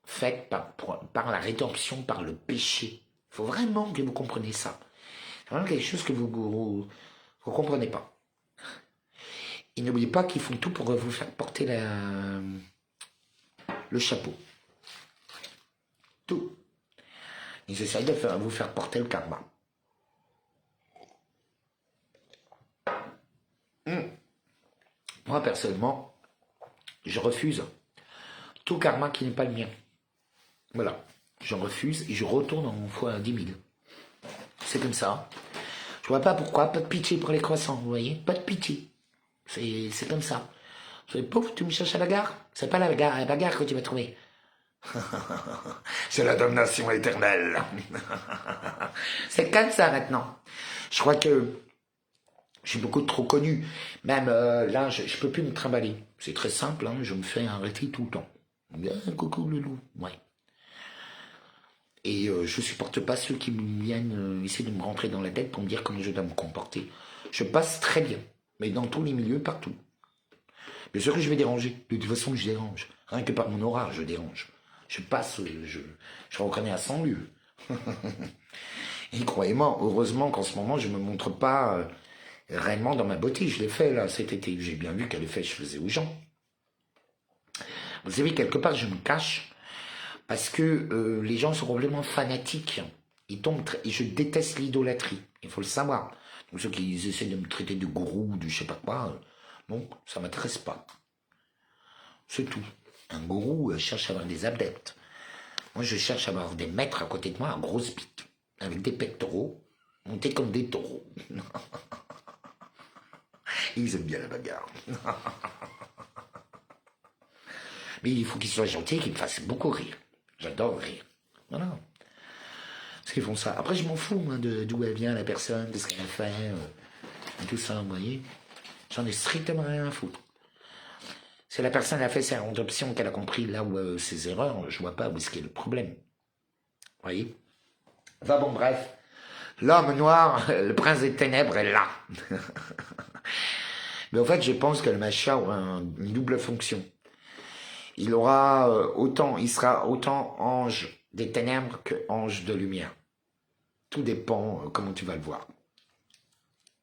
faite par la rédemption, par le péché, il faut vraiment que vous compreniez ça. C'est vraiment quelque chose que vous ne comprenez pas. Et n'oubliez pas qu'ils font tout pour vous faire porter le chapeau. Tout. Ils essayent de vous faire porter le karma. Moi, personnellement, je refuse tout karma qui n'est pas le mien. Voilà. Je refuse et je retourne en fois 10 000. C'est comme ça. Je vois pas pourquoi. Pas de pitié pour les croissants, vous voyez? Pas de pitié. C'est comme ça. Je fais, pouf, tu me cherches à la gare? C'est pas la gare que tu vas trouver. C'est la damnation éternelle. C'est comme ça maintenant. Je crois que je suis beaucoup trop connu. Même là, je peux plus me trimballer. C'est très simple, hein, je me fais arrêter tout le temps. Coucou le loup, ouais. Et je supporte pas ceux qui viennent essayer de me rentrer dans la tête pour me dire comment je dois me comporter. Je passe très bien, mais dans tous les milieux, partout. Bien sûr que je vais déranger. De toute façon, je dérange. Rien que par mon aura, je dérange. Je passe, je reconnais à 100 lieues. Et croyez-moi, heureusement qu'en ce moment, je me montre pas réellement dans ma beauté. Je l'ai fait là cet été. J'ai bien vu quel effet je faisais aux gens. Vous savez, quelque part, je me cache parce que les gens sont complètement fanatiques. Ils tombent et je déteste l'idolâtrie. Il faut le savoir. Donc ceux qui essaient de me traiter de gourou, de je sais pas quoi, non, ça m'intéresse pas. C'est tout. Un gourou cherche à avoir des adeptes. Moi, je cherche à avoir des maîtres à côté de moi, à grosse bite, avec des pectoraux, montés comme des taureaux. Ils aiment bien la bagarre. Mais il faut qu'ils soient gentils et qu'ils me fassent beaucoup rire. J'adore rire. Voilà. Parce qu'ils font ça. Après, je m'en fous, moi, d'où elle vient, la personne, de ce qu'elle a fait, et tout ça, vous voyez. J'en ai strictement rien à foutre. Si la personne a fait sa adoption, qu'elle a compris là où ses erreurs, je vois pas où est-ce qu'il y a le problème. Vous voyez. Enfin bon, bref. L'homme noir, le prince des ténèbres est là. Mais en fait, je pense que le Mashiach aura une double fonction. Il sera autant ange des ténèbres que ange de lumière. Tout dépend comment tu vas le voir.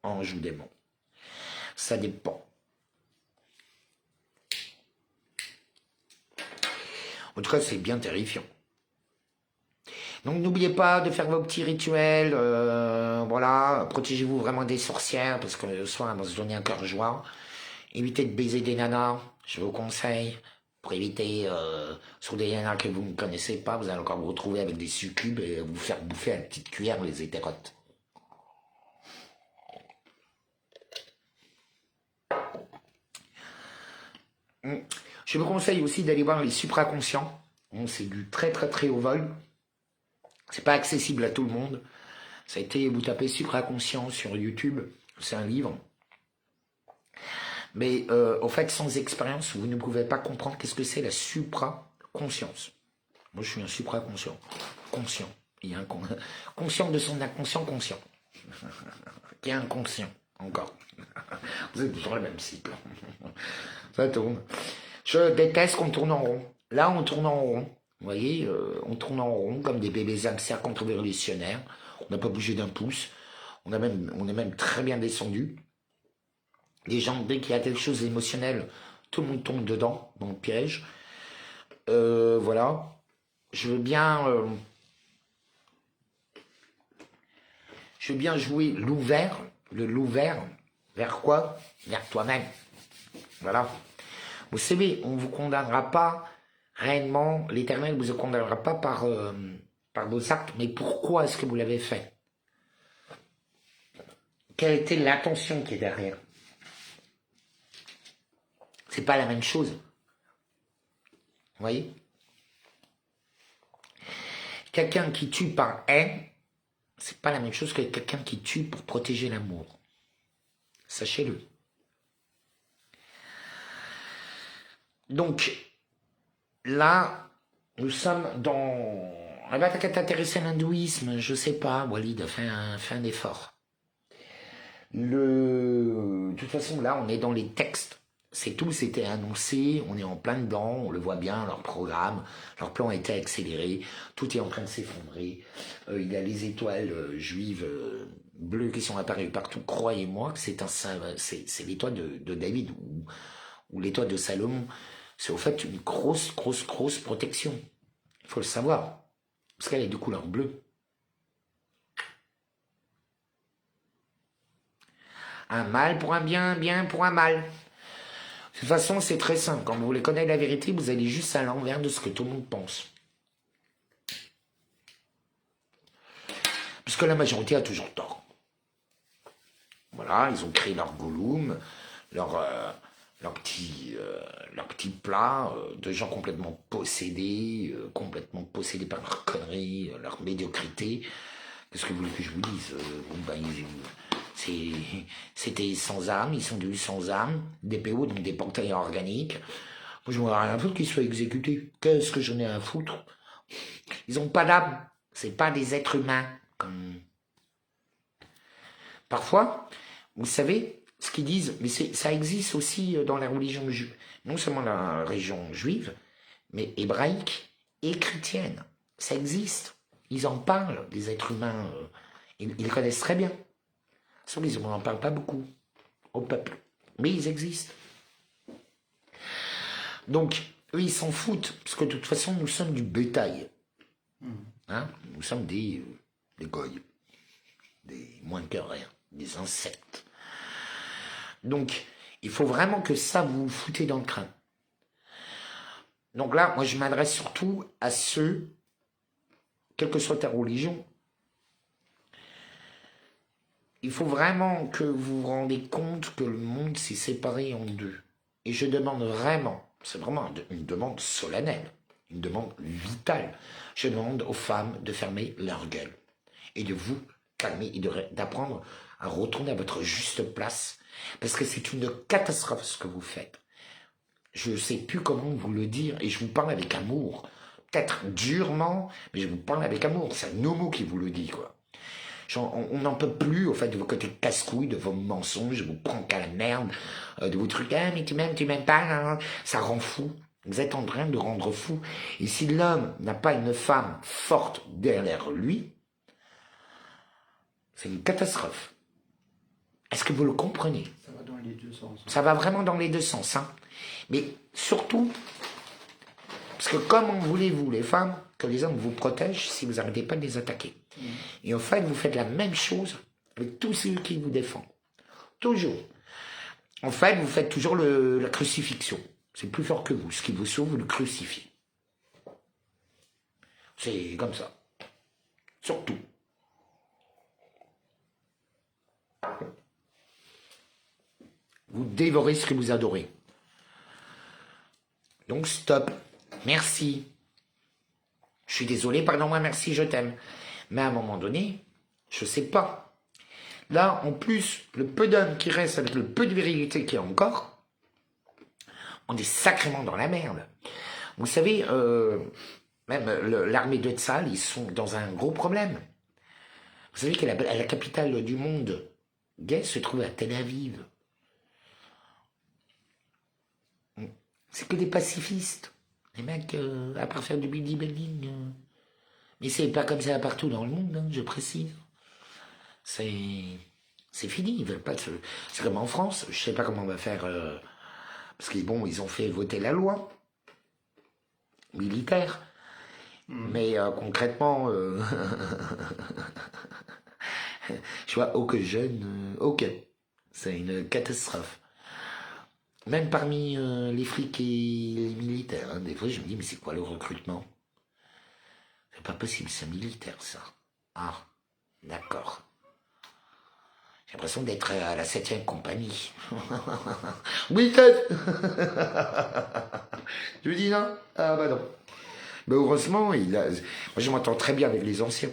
Ange ou démon. Ça dépend. En tout cas, c'est bien terrifiant. Donc n'oubliez pas de faire vos petits rituels, voilà, protégez-vous vraiment des sorcières, parce que le soir, elles vont se donner un cœur joie. Évitez de baiser des nanas, je vous conseille, pour éviter, sur des nanas que vous ne connaissez pas, vous allez encore vous retrouver avec des succubes et vous faire bouffer à la petite cuillère les hétérotes. Je vous conseille aussi d'aller voir les supraconscients. C'est du très très très haut vol. C'est pas accessible à tout le monde. Ça a été, vous tapez supraconscient sur YouTube, c'est un livre. Mais au fait, sans expérience, vous ne pouvez pas comprendre qu'est-ce que c'est la supraconscience. Moi, je suis un supraconscient. Conscient. Il y a un conscient de son inconscient conscient. Qui est inconscient, encore. Vous êtes toujours le même cycle. Ça tourne. Je déteste qu'on tourne en rond. Là, on tourne en rond. Vous voyez, on tourne en rond comme des bébés hamsters contre-révolutionnaires. On n'a pas bougé d'un pouce. On est même très bien descendu. Les gens, dès qu'il y a quelque chose d'émotionnel, tout le monde tombe dedans, dans le piège. Voilà. Je veux bien jouer loup vert. Le loup vert, vers quoi? Vers toi-même. Voilà. Vous savez, on ne vous condamnera pas réellement, l'Éternel ne vous condamnera pas par vos actes, mais pourquoi est-ce que vous l'avez fait? Quelle était l'intention qui est derrière? C'est pas la même chose. Vous voyez? Quelqu'un qui tue par haine, c'est pas la même chose que quelqu'un qui tue pour protéger l'amour. Sachez-le. Donc, là, nous sommes dans... Ah bah, t'as t'intéresser à l'hindouisme, je sais pas, Walid, fais un effort. De toute façon, là, on est dans les textes. C'est tout, c'était annoncé, on est en plein dedans, on le voit bien, leur programme, leur plan a été accéléré, tout est en train de s'effondrer. Il y a les étoiles juives bleues qui sont apparues partout. Croyez-moi que c'est l'étoile de David ou l'étoile de Salomon. C'est au fait une grosse protection. Il faut le savoir. Parce qu'elle est de couleur bleue. Un mal pour un bien, un bien pour un mal. De toute façon, c'est très simple. Quand vous voulez connaître la vérité, vous allez juste à l'envers de ce que tout le monde pense. Parce que la majorité a toujours tort. Voilà, ils ont créé leur Gollum, leur petit plat de gens complètement possédés par leurs conneries, leur médiocrité. Qu'est-ce que vous voulez que je vous dise? C'était sans âme, ils sont devenus sans âme, des PO, donc des portails organiques. Moi, je m'en ai rien à foutre qu'ils soient exécutés. Qu'est-ce que j'en ai à foutre? Ils n'ont pas d'âme, c'est pas des êtres humains. Parfois, vous savez, ce qu'ils disent, mais ça existe aussi dans la religion juive, non seulement la religion juive, mais hébraïque et chrétienne. Ça existe. Ils en parlent, les êtres humains. Ils connaissent très bien. Sauf qu'ils n'en parlent pas beaucoup au peuple. Mais ils existent. Donc, eux, ils s'en foutent, parce que de toute façon, nous sommes du bétail. Hein, nous sommes des goyes. Des moins que rien. Des insectes. Donc, il faut vraiment que ça vous foutez dans le crâne. Donc là, moi, je m'adresse surtout à ceux, quelle que soit ta religion, il faut vraiment que vous vous rendez compte que le monde s'est séparé en deux. Et je demande vraiment, c'est vraiment une demande solennelle, une demande vitale, je demande aux femmes de fermer leur gueule et de vous calmer et d'apprendre à retourner à votre juste place. Parce que c'est une catastrophe ce que vous faites. Je ne sais plus comment vous le dire et je vous parle avec amour. peut-être durement, mais je vous parle avec amour. C'est un homo qui vous le dit, quoi. Genre, on n'en peut plus, au fait, de vos côtés casse-couilles, de vos mensonges, je vous prends qu'à la merde, de vos trucs, ah, mais tu m'aimes pas, hein. Ça rend fou. Vous êtes en train de rendre fou. Et si l'homme n'a pas une femme forte derrière lui, c'est une catastrophe. Est-ce que vous le comprenez? Ça va dans les deux sens. Ça va vraiment dans les deux sens, hein. Mais surtout, parce que comment voulez-vous, les femmes, que les hommes vous protègent si vous n'arrêtez pas de les attaquer? Et en fait, vous faites la même chose avec tous ceux qui vous défendent. Toujours. En fait, vous faites toujours la crucifixion. C'est plus fort que vous. Ce qui vous sauve, vous le crucifiez. C'est comme ça. Surtout. Vous dévorez ce que vous adorez. Donc stop. Merci. Je suis désolé, pardon-moi, merci, je t'aime. Mais à un moment donné, je sais pas. Là, en plus, le peu d'hommes qui restent avec le peu de virilité qu'il y a encore, on est sacrément dans la merde. Vous savez, même l'armée de Tsahal, ils sont dans un gros problème. Vous savez que la capitale du monde gay se trouve à Tel Aviv. C'est que des pacifistes. Les mecs, à part faire du bodybuilding. Mais c'est pas comme ça partout dans le monde, hein, je précise. C'est fini, ils veulent pas c'est comme en France, je sais pas comment on va faire... parce que bon, ils ont fait voter la loi militaire. Mais concrètement, je vois aucun jeune, aucun. C'est une catastrophe. Même parmi les flics et les militaires, hein, des fois je me dis, mais c'est quoi le recrutement? C'est pas possible, c'est militaire ça. Ah, d'accord. J'ai l'impression d'être à la 7e compagnie. Oui, tête. Je lui dis non. Ah bah non. Mais heureusement, moi je m'entends très bien avec les anciens.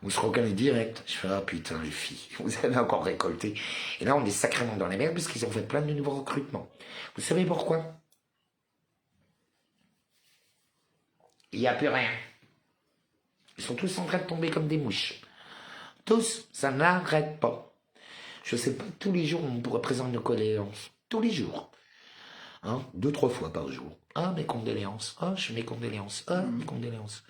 On se reconnaît direct. Je fais, ah putain les filles, vous avez encore récolté. Et là on est sacrément dans la merde parce qu'ils ont fait plein de nouveaux recrutements. Vous savez pourquoi? Il n'y a plus rien. Ils sont tous en train de tomber comme des mouches. Tous, ça n'arrête pas. Je sais pas, tous les jours, on pourrait présenter nos condoléances. Tous les jours. Hein, 2-3 fois par jour. Ah, mes condoléances. Ah, je fais mes condoléances. Ah, mes condoléances.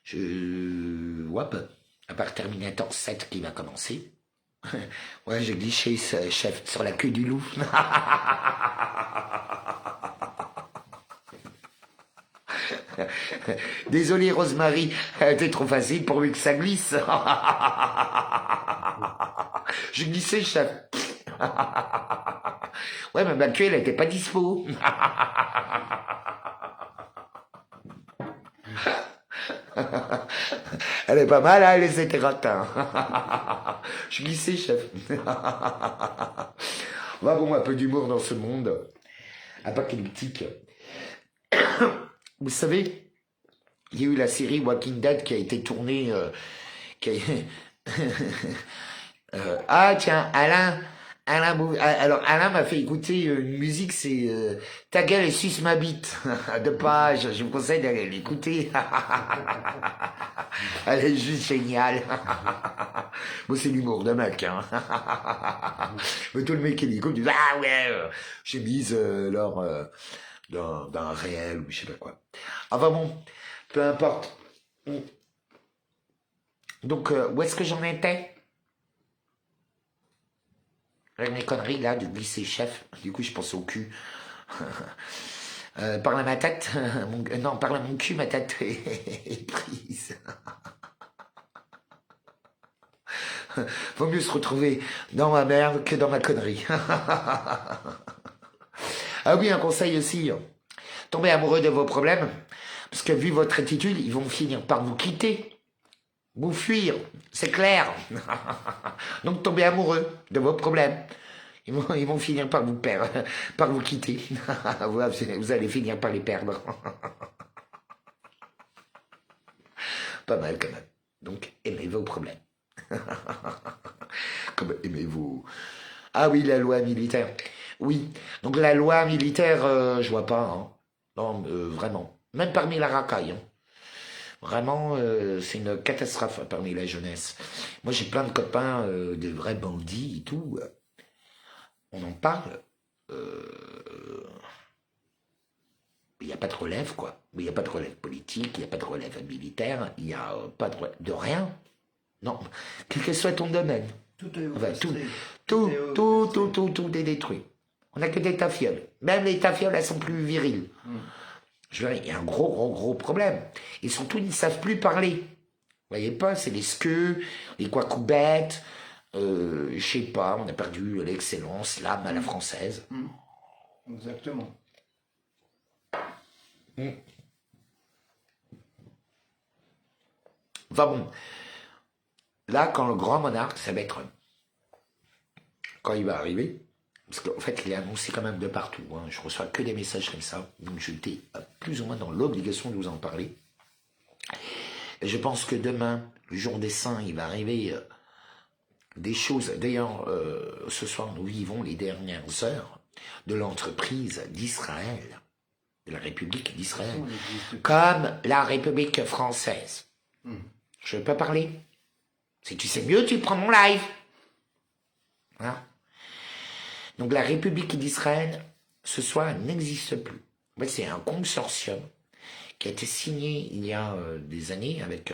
Je vois pas. À part Terminator 7 qui va commencer. Ouais, j'ai glissé, chef, sur la queue du loup. Désolé Rosemary, t'es trop facile pour lui que ça glisse. Je glissais, chef. Ouais, mais ma queue, elle était pas dispo. Elle est pas mal, hein, les hétératins. Je glissais, chef. Va bon, un peu d'humour dans ce monde apocalyptique. Vous savez, il y a eu la série Walking Dead qui a été tournée... ah tiens, alors Alain m'a fait écouter une musique, c'est Ta gueule et suce ma bite de Page. Je vous conseille d'aller l'écouter. Elle est juste géniale. Bon, c'est l'humour de mec. Hein. Mais tout le mec qui l'écoute dit ah ouais, j'ai mise lors d'un réel ou je sais pas quoi. Enfin bon, peu importe. Donc où est-ce que j'en étais? Avec mes conneries là, de glisser chef, du coup je pense au cul. Par ma tête, non, par mon cul, ma tête est prise. Vaut mieux se retrouver dans ma merde que dans ma connerie. Ah oui, un conseil aussi, tombez amoureux de vos problèmes, parce que vu votre attitude, ils vont finir par vous quitter, vous fuir, c'est clair. Donc tombez amoureux de vos problèmes. Ils vont finir par vous perdre, par vous quitter. Vous allez finir par les perdre. Pas mal quand même. Donc aimez vos problèmes. Comme aimez-vous. Ah oui, la loi militaire. Oui. Donc la loi militaire, je vois pas. Hein. Non, vraiment. même parmi la racaille. Hein. Vraiment, c'est une catastrophe parmi la jeunesse. Moi, j'ai plein de copains, des vrais bandits et tout. On en parle. Il n'y a pas de relève, quoi. Il n'y a pas de relève politique, il n'y a pas de relève militaire, il n'y a pas de rien. Non, quel que soit ton domaine. Tout est Enfin, orchestré. tout est détruit. On n'a que des tafioles. Même les tafioles, elles sont plus viriles. Je veux dire, il y a un gros problème. Et surtout, ils ne savent plus parler. Vous voyez pas, c'est les skeux, les quacoubettes, je sais pas, on a perdu l'excellence, l'âme à la française. Exactement. Enfin bon, là, quand le grand monarque, ça va être... Quand il va arriver, parce qu'en fait, il est annoncé quand même de partout. Hein, je reçois que des messages comme ça, donc j'étais plus ou moins dans l'obligation de vous en parler. Et je pense que demain, le jour des saints, il va arriver des choses. D'ailleurs, ce soir, nous vivons les dernières heures de l'entreprise d'Israël, de la République d'Israël, comme la République française. Je ne peux pas parler. Si tu sais mieux, tu prends mon live. Voilà. Donc la République d'Israël, ce soir, n'existe plus. En fait, c'est un consortium qui a été signé il y a des années avec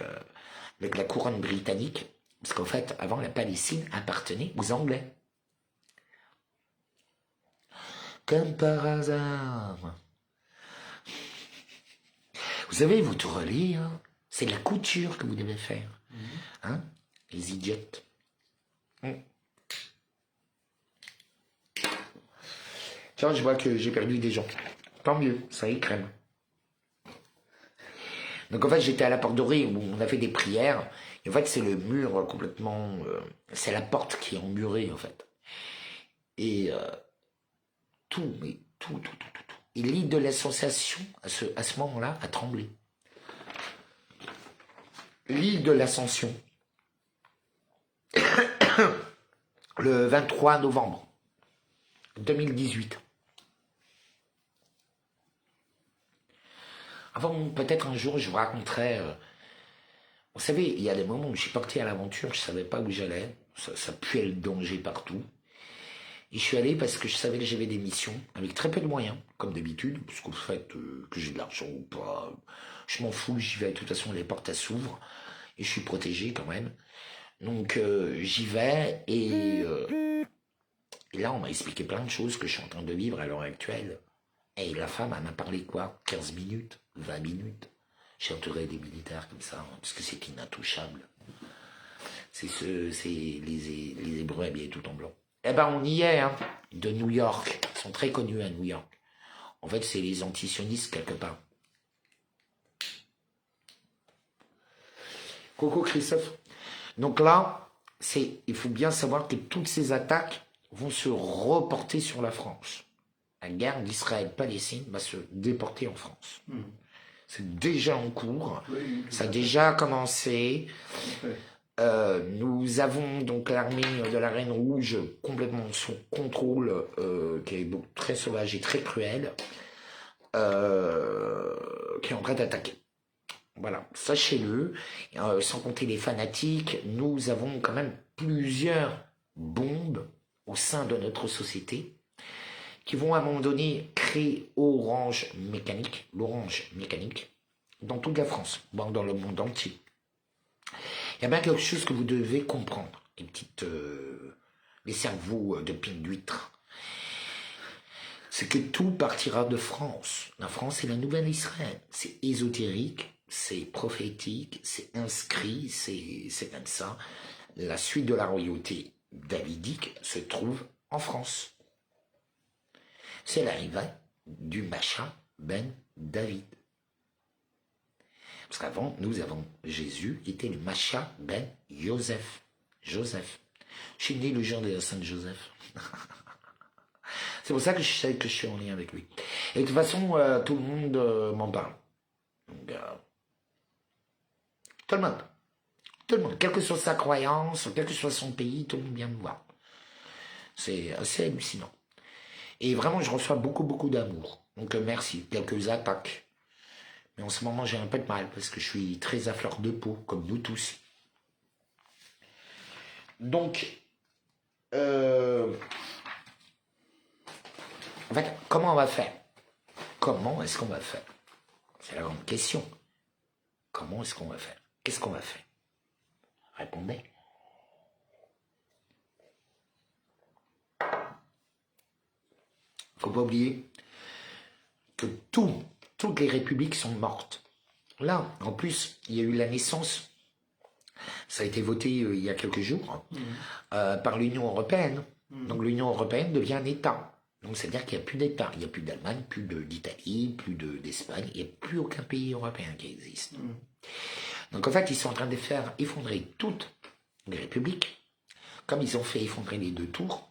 la couronne britannique, parce qu'en fait, avant, la Palestine appartenait aux Anglais. Comme par hasard. Vous savez, votre relais, hein, c'est la couture que vous devez faire. Hein, les idiotes. Tiens, je vois que j'ai perdu des gens. Tant mieux, ça écrème. Donc en fait, j'étais à la porte dorée où on a fait des prières. Et en fait, c'est le mur complètement... c'est la porte qui est emmurée, en fait. Et tout. Et l'île de l'association, à ce moment-là, a tremblé. L'île de l'Ascension. Le 23 novembre 2018. Avant, peut-être un jour, je vous raconterai... vous savez, il y a des moments où je suis parti à l'aventure, je ne savais pas où j'allais. Ça puait le danger partout. Et je suis allé parce que je savais que j'avais des missions, avec très peu de moyens, comme d'habitude, parce qu'au fait, que j'ai de l'argent ou pas, je m'en fous, j'y vais. De toute façon, les portes s'ouvrent, et je suis protégé quand même. Donc, j'y vais, et là, on m'a expliqué plein de choses que je suis en train de vivre à l'heure actuelle. Et la femme, elle m'a parlé quoi 15 minutes 20 minutes. J'ai entouré des militaires comme ça, hein, parce que c'est inintouchable. C'est les Hébreux habillés tout en blanc. Eh ben, on y est, hein, de New York. Ils sont très connus à New York. En fait, c'est les antisionistes quelque part. Coucou Christophe. Donc là, il faut bien savoir que toutes ces attaques vont se reporter sur la France. La guerre d'Israël-Palestine va se déporter en France. C'est déjà en cours, ça a déjà commencé. Nous avons donc l'armée de la Reine Rouge complètement sous contrôle, qui est très sauvage et très cruelle, qui est en train d'attaquer. Voilà, sachez-le, sans compter les fanatiques, nous avons quand même plusieurs bombes au sein de notre société qui vont à un moment donné créer l'orange mécanique, dans toute la France, dans le monde entier. Il y a bien quelque chose que vous devez comprendre, les cerveaux de pine d'huître. C'est que tout partira de France. La France, c'est la nouvelle Israël. C'est ésotérique, c'est prophétique, c'est inscrit, c'est comme ça. La suite de la royauté davidique se trouve en France. C'est l'arrivée du Macha ben David. Parce qu'avant, nous avons Jésus qui était le Macha ben Joseph. Joseph. Je suis né le jour de la Sainte Joseph. C'est pour ça que je sais que je suis en lien avec lui. Et de toute façon, tout le monde m'en parle. Donc, tout le monde. Tout le monde. Quelle que soit sa croyance, quel que soit son pays, tout le monde vient me voir. C'est assez hallucinant. Et vraiment, je reçois beaucoup d'amour. Donc merci. Quelques attaques. Mais en ce moment, j'ai un peu de mal parce que je suis très à fleur de peau, comme nous tous. Donc, en fait, comment on va faire? Comment est-ce qu'on va faire? C'est la grande question. Comment est-ce qu'on va faire? Qu'est-ce qu'on va faire? Répondez. Faut pas oublier que toutes les républiques sont mortes. Là, en plus, il y a eu la naissance, ça a été voté il y a quelques jours, par l'Union européenne. Donc l'Union européenne devient un État. Donc c'est-à-dire qu'il n'y a plus d'État. Il n'y a plus d'Allemagne, plus d'Italie, plus d'Espagne. Il n'y a plus aucun pays européen qui existe. Donc en fait, ils sont en train de faire effondrer toutes les républiques, comme ils ont fait effondrer les 2 tours,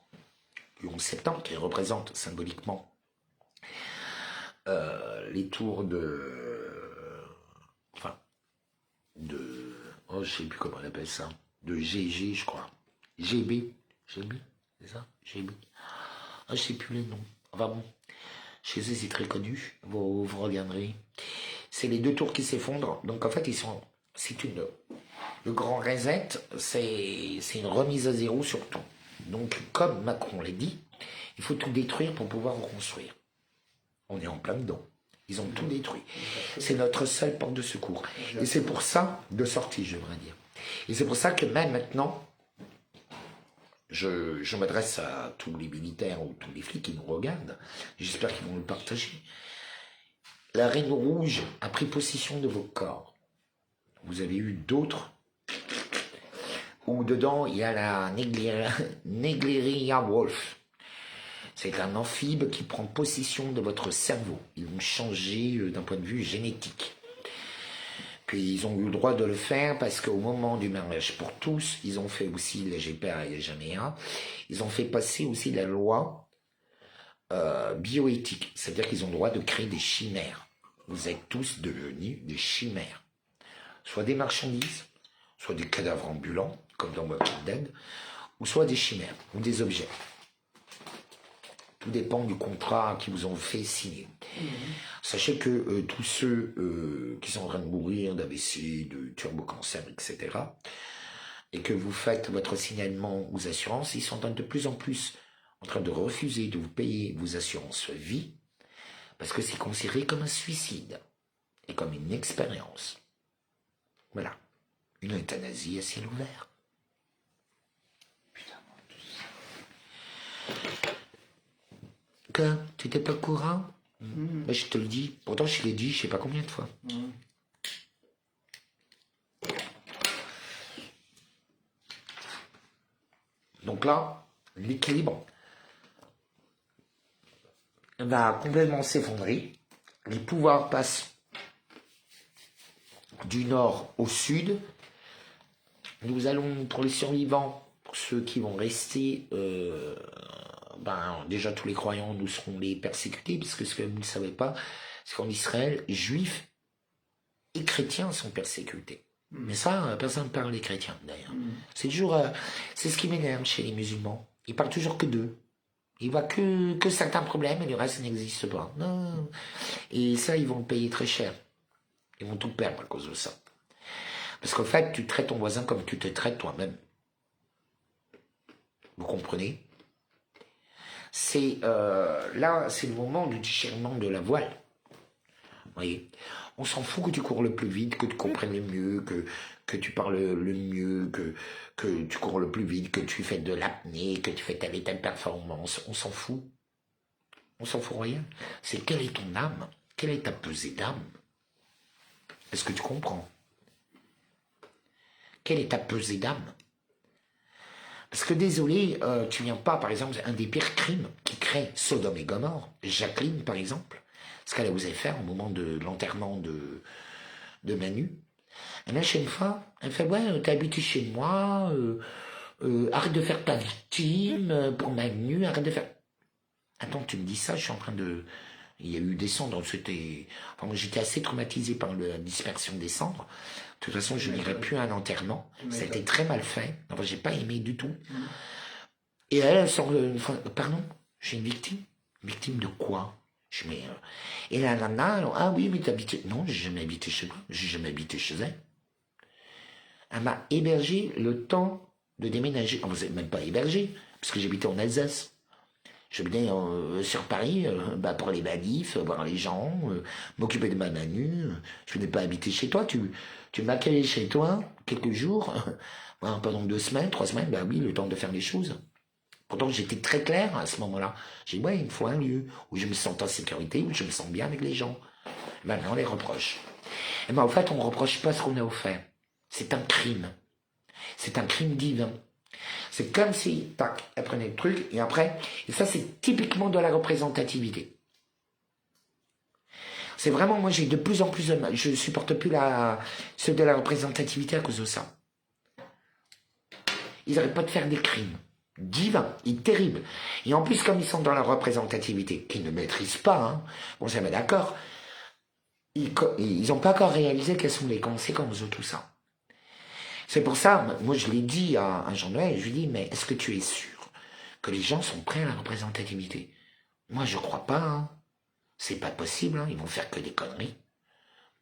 le 11 septembre, qui représente symboliquement les tours oh, je sais plus comment on appelle ça, de GG, je crois. GB, c'est ça? GB. Ah, je sais plus les noms. Enfin bon, chez eux c'est très connu, vous regarderez. C'est les 2 tours qui s'effondrent, donc en fait le grand reset, c'est une remise à zéro sur tout. Donc comme Macron l'a dit, il faut tout détruire pour pouvoir reconstruire. On est en plein dedans. Ils ont tout détruit. C'est notre seule porte de secours. Et c'est pour ça, de sortie, je devrais dire. Et c'est pour ça que même maintenant, je m'adresse à tous les militaires ou tous les flics qui nous regardent. J'espère qu'ils vont le partager. La Reine Rouge a pris possession de vos corps. Vous avez eu d'autres où dedans, il y a la Negleria Wolf. C'est un amphibie qui prend possession de votre cerveau. Ils vont changer d'un point de vue génétique. Puis ils ont eu le droit de le faire parce qu'au moment du mariage pour tous, ils ont fait aussi la GPA et la GMEA, ils ont fait passer aussi la loi bioéthique. C'est-à-dire qu'ils ont le droit de créer des chimères. Vous êtes tous devenus des chimères. Soit des marchandises, soit des cadavres ambulants, comme dans Walking Dead, ou soit des chimères, ou des objets. Tout dépend du contrat qu'ils vous ont fait signer. Sachez que tous ceux qui sont en train de mourir d'AVC, de turbocancer, etc., et que vous faites votre signalement aux assurances, ils sont de plus en plus en train de refuser de vous payer vos assurances vie, parce que c'est considéré comme un suicide, et comme une expérience. Voilà. Une euthanasie à ciel ouvert. Putain, que tu n'étais pas au courant? Ben, je te le dis. Pourtant, je l'ai dit, je sais pas combien de fois. Donc là, l'équilibre va complètement s'effondrer. Les pouvoirs passent du nord au sud. Nous allons, pour les survivants, pour ceux qui vont rester, déjà tous les croyants, nous serons les persécutés, puisque ce que vous ne savez pas, c'est qu'en Israël, juifs et chrétiens sont persécutés. Mais ça, personne ne parle des chrétiens, d'ailleurs. C'est toujours, c'est ce qui m'énerve chez les musulmans. Ils parlent toujours que d'eux. Ils voient que certains problèmes et le reste n'existe pas. Non. Et ça, ils vont le payer très cher. Ils vont tout perdre à cause de ça. Parce qu'en fait, tu traites ton voisin comme tu te traites toi-même. Vous comprenez? C'est là, c'est le moment du déchirement de la voile. Vous voyez? On s'en fout que tu cours le plus vite, que tu comprennes le mieux, que tu parles le mieux, que tu cours le plus vite, que tu fais de l'apnée, que tu fais telle et telle performance. On s'en fout. On s'en fout rien. C'est quelle est ton âme? Quelle est ta pesée d'âme? Est-ce que tu comprends? Quelle est ta pesée d'âme? Parce que désolé, tu viens pas, par exemple, un des pires crimes qui crée Sodome et Gomorrhe, Jacqueline, par exemple, ce qu'elle a osé faire au moment de l'enterrement de Manu. Et la chaîne fois, elle fait, ouais, t'es habitué chez moi, arrête de faire ta victime pour Manu, arrête de faire... Attends, tu me dis ça, je suis en train de... Il y a eu des cendres, c'était... Enfin, moi, j'étais assez traumatisé par la dispersion des cendres. De toute façon, je n'irai plus à un enterrement. Ça a été très mal fait. Enfin, j'ai pas aimé du tout. Et elle sort une fois... Pardon? J'ai une victime? Victime de quoi? Je mets, et la nana, alors, ah oui, mais t'habites... Non, j'ai jamais habité chez toi, j'ai jamais habité chez elle. Elle m'a hébergé le temps de déménager. Oh, vous n'êtes même pas hébergé, parce que j'habitais en Alsace. Je venais sur Paris pour les manifs, voir les gens, m'occuper de ma Manu. Je venais pas habiter chez toi. Tu m'accueillais chez toi quelques jours, pendant 2 semaines, 3 semaines, bah oui, le temps de faire les choses. Pourtant, j'étais très clair à ce moment-là. J'ai dit, ouais, il me faut un lieu où je me sens en sécurité, où je me sens bien avec les gens. Maintenant, on les reproche. Et ben, en fait, on ne reproche pas ce qu'on a offert. C'est un crime. C'est un crime divin. C'est comme si, tac, elle prenait le truc, et après, et ça, c'est typiquement de la représentativité. C'est vraiment, moi, j'ai de plus en plus de mal. Je supporte plus ceux de la représentativité à cause de ça. Ils n'arrêtent pas de faire des crimes. Divins et terribles. Et en plus, comme ils sont dans la représentativité, qu'ils ne maîtrisent pas, hein, bon, ça va d'accord, ils n'ont pas encore réalisé quelles sont les conséquences de tout ça. C'est pour ça, moi je l'ai dit à Jean-Noël, je lui dis, mais est-ce que tu es sûr que les gens sont prêts à la représentativité? Moi je crois pas, hein. C'est pas possible, hein. Ils vont faire que des conneries.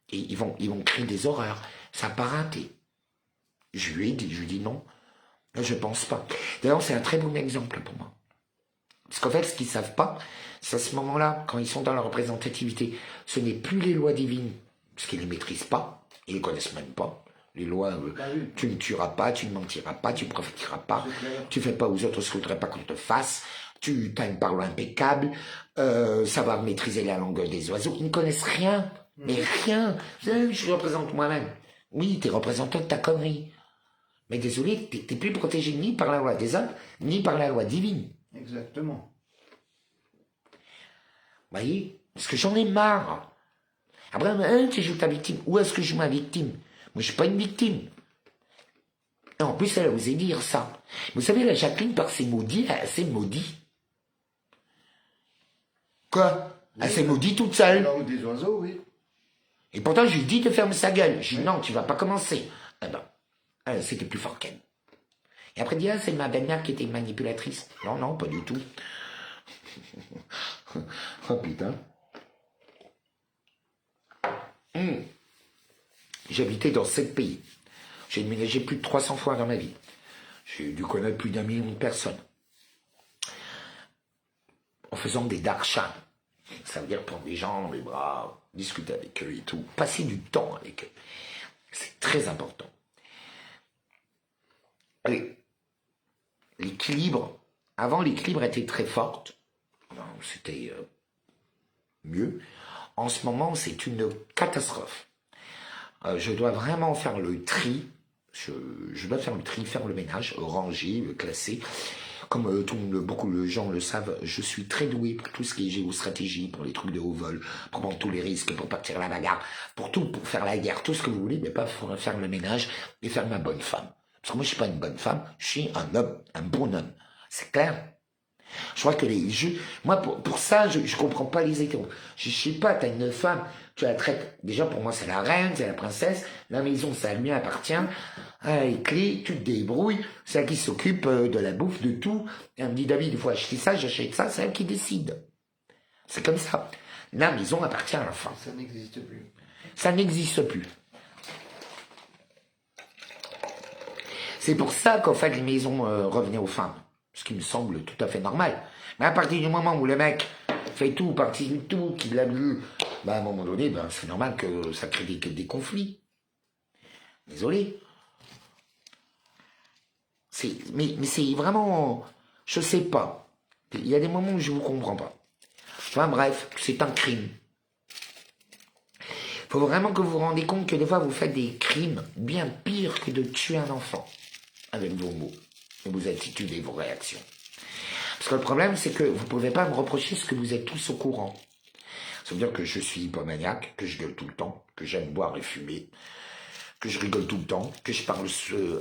Et ils vont créer des horreurs. Ça n'a pas raté. Je lui ai dit non. Je pense pas. D'ailleurs, c'est un très bon exemple pour moi. Parce qu'en fait, ce qu'ils ne savent pas, c'est à ce moment-là, quand ils sont dans la représentativité, ce n'est plus les lois divines, parce qu'ils ne les maîtrisent pas, ils ne les connaissent même pas. Les lois, oui. tu ne tueras pas, tu ne mentiras pas, tu ne profiteras pas, tu ne fais pas aux autres ce qu'il ne faudrait pas qu'on te fasse, tu as une parole impeccable, savoir maîtriser la langue des oiseaux. Ils ne connaissent rien, mais rien. Je représente moi-même. Oui, tu es représentant de ta connerie. Mais désolé, tu n'es plus protégé ni par la loi des hommes, ni par la loi divine. Exactement. Vous voyez? Parce que j'en ai marre. Après, tu joues ta victime. Où est-ce que je joue ma victime? Moi, je ne suis pas une victime. Et en plus, elle a osé dire ça. Vous savez, la Jacqueline, par ses maudits, elle s'est maudite. Quoi? Elle s'est maudite toute seule. Là où des oiseaux, oui. Et pourtant, je lui dis de fermer sa gueule. Je dis non, tu vas pas commencer. Eh ben, c'était plus fort qu'elle. Et après, dit, c'est ma belle-mère qui était une manipulatrice. Non, non, pas du tout. Oh putain. J'habitais dans 7 pays. J'ai déménagé plus de 300 fois dans ma vie. J'ai dû connaître plus d'1 million de personnes. En faisant des darshan. Ça veut dire prendre des gens dans les bras, discuter avec eux et tout. Passer du temps avec eux. C'est très important. Allez. L'équilibre. Avant, l'équilibre était très fort. C'était mieux. En ce moment, c'est une catastrophe. Je dois vraiment faire le tri. Je dois faire le tri, faire le ménage, ranger, classer. Comme beaucoup de gens le savent, je suis très doué pour tout ce qui est géostratégie, pour les trucs de haut vol, pour prendre tous les risques, pour partir à la bagarre, pour tout, pour faire la guerre, tout ce que vous voulez, mais pas pour faire le ménage et faire ma bonne femme. Parce que moi, je suis pas une bonne femme, je suis un homme, un bon homme. C'est clair? Je crois que moi, pour ça, je comprends pas les hétéros. Je sais pas, t'as une femme, tu la traites, déjà pour moi c'est la reine, c'est la princesse, la maison ça lui appartient, les clés, tu te débrouilles, c'est elle qui s'occupe de la bouffe, de tout. Et elle me dit, David, il faut acheter ça, j'achète ça, c'est elle qui décide. C'est comme ça. La maison appartient à la femme. Ça n'existe plus. Ça n'existe plus. C'est pour ça qu'en fait les maisons revenaient aux femmes. Ce qui me semble tout à fait normal. Mais à partir du moment où le mec fait tout, participe tout, qu'il l'a lu, à un moment donné, c'est normal que ça crée des conflits. Désolé. Mais c'est vraiment... Je sais pas. Il y a des moments où je vous comprends pas. Enfin bref, c'est un crime. Il faut vraiment que vous vous rendez compte que des fois vous faites des crimes bien pires que de tuer un enfant. Avec vos mots, et vos attitudes et vos réactions. Parce que le problème, c'est que vous ne pouvez pas me reprocher ce que vous êtes tous au courant. Ça veut dire que je suis hypomaniaque, que je gueule tout le temps, que j'aime boire et fumer, que je rigole tout le temps, que je parle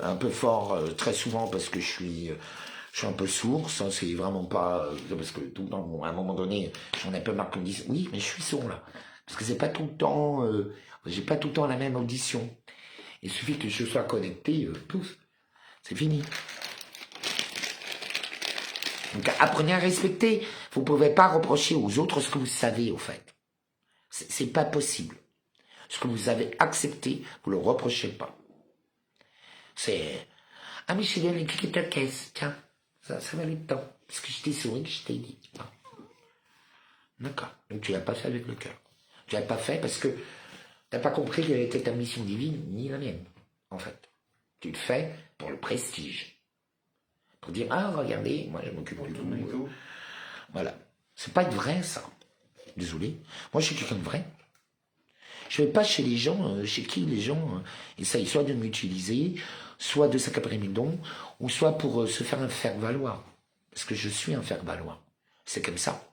un peu fort très souvent parce que je suis un peu sourd. Ça, c'est vraiment pas... parce que tout le temps, à un moment donné, j'en ai un peu marre qu'on me dise « Oui, mais je suis sourd, là. » Parce que c'est pas tout le temps... j'ai pas tout le temps la même audition. Il suffit que je sois connecté, pouf. C'est fini. Donc apprenez à respecter. Vous ne pouvez pas reprocher aux autres ce que vous savez, au fait. C'est pas possible. Ce que vous avez accepté, vous le reprochez pas. C'est... Ah mais je donné l'étiquette de caisse, tiens, ça va aller dedans. Parce que je t'ai souri, que je t'ai dit. D'accord. Donc tu l'as pas fait avec le cœur. Tu l'as pas fait parce que t'as pas compris quelle était ta mission divine, ni la mienne, en fait. Tu le fais pour le prestige. Pour dire, ah regardez, moi je m'occupe du tout. Voilà. C'est pas vrai ça. Désolé. Moi je suis quelqu'un de vrai. Je vais pas chez les gens, chez qui les gens essayent soit de m'utiliser, soit de s'accaparer mes dons, ou soit pour se faire un faire-valoir. Parce que je suis un faire-valoir. C'est comme ça.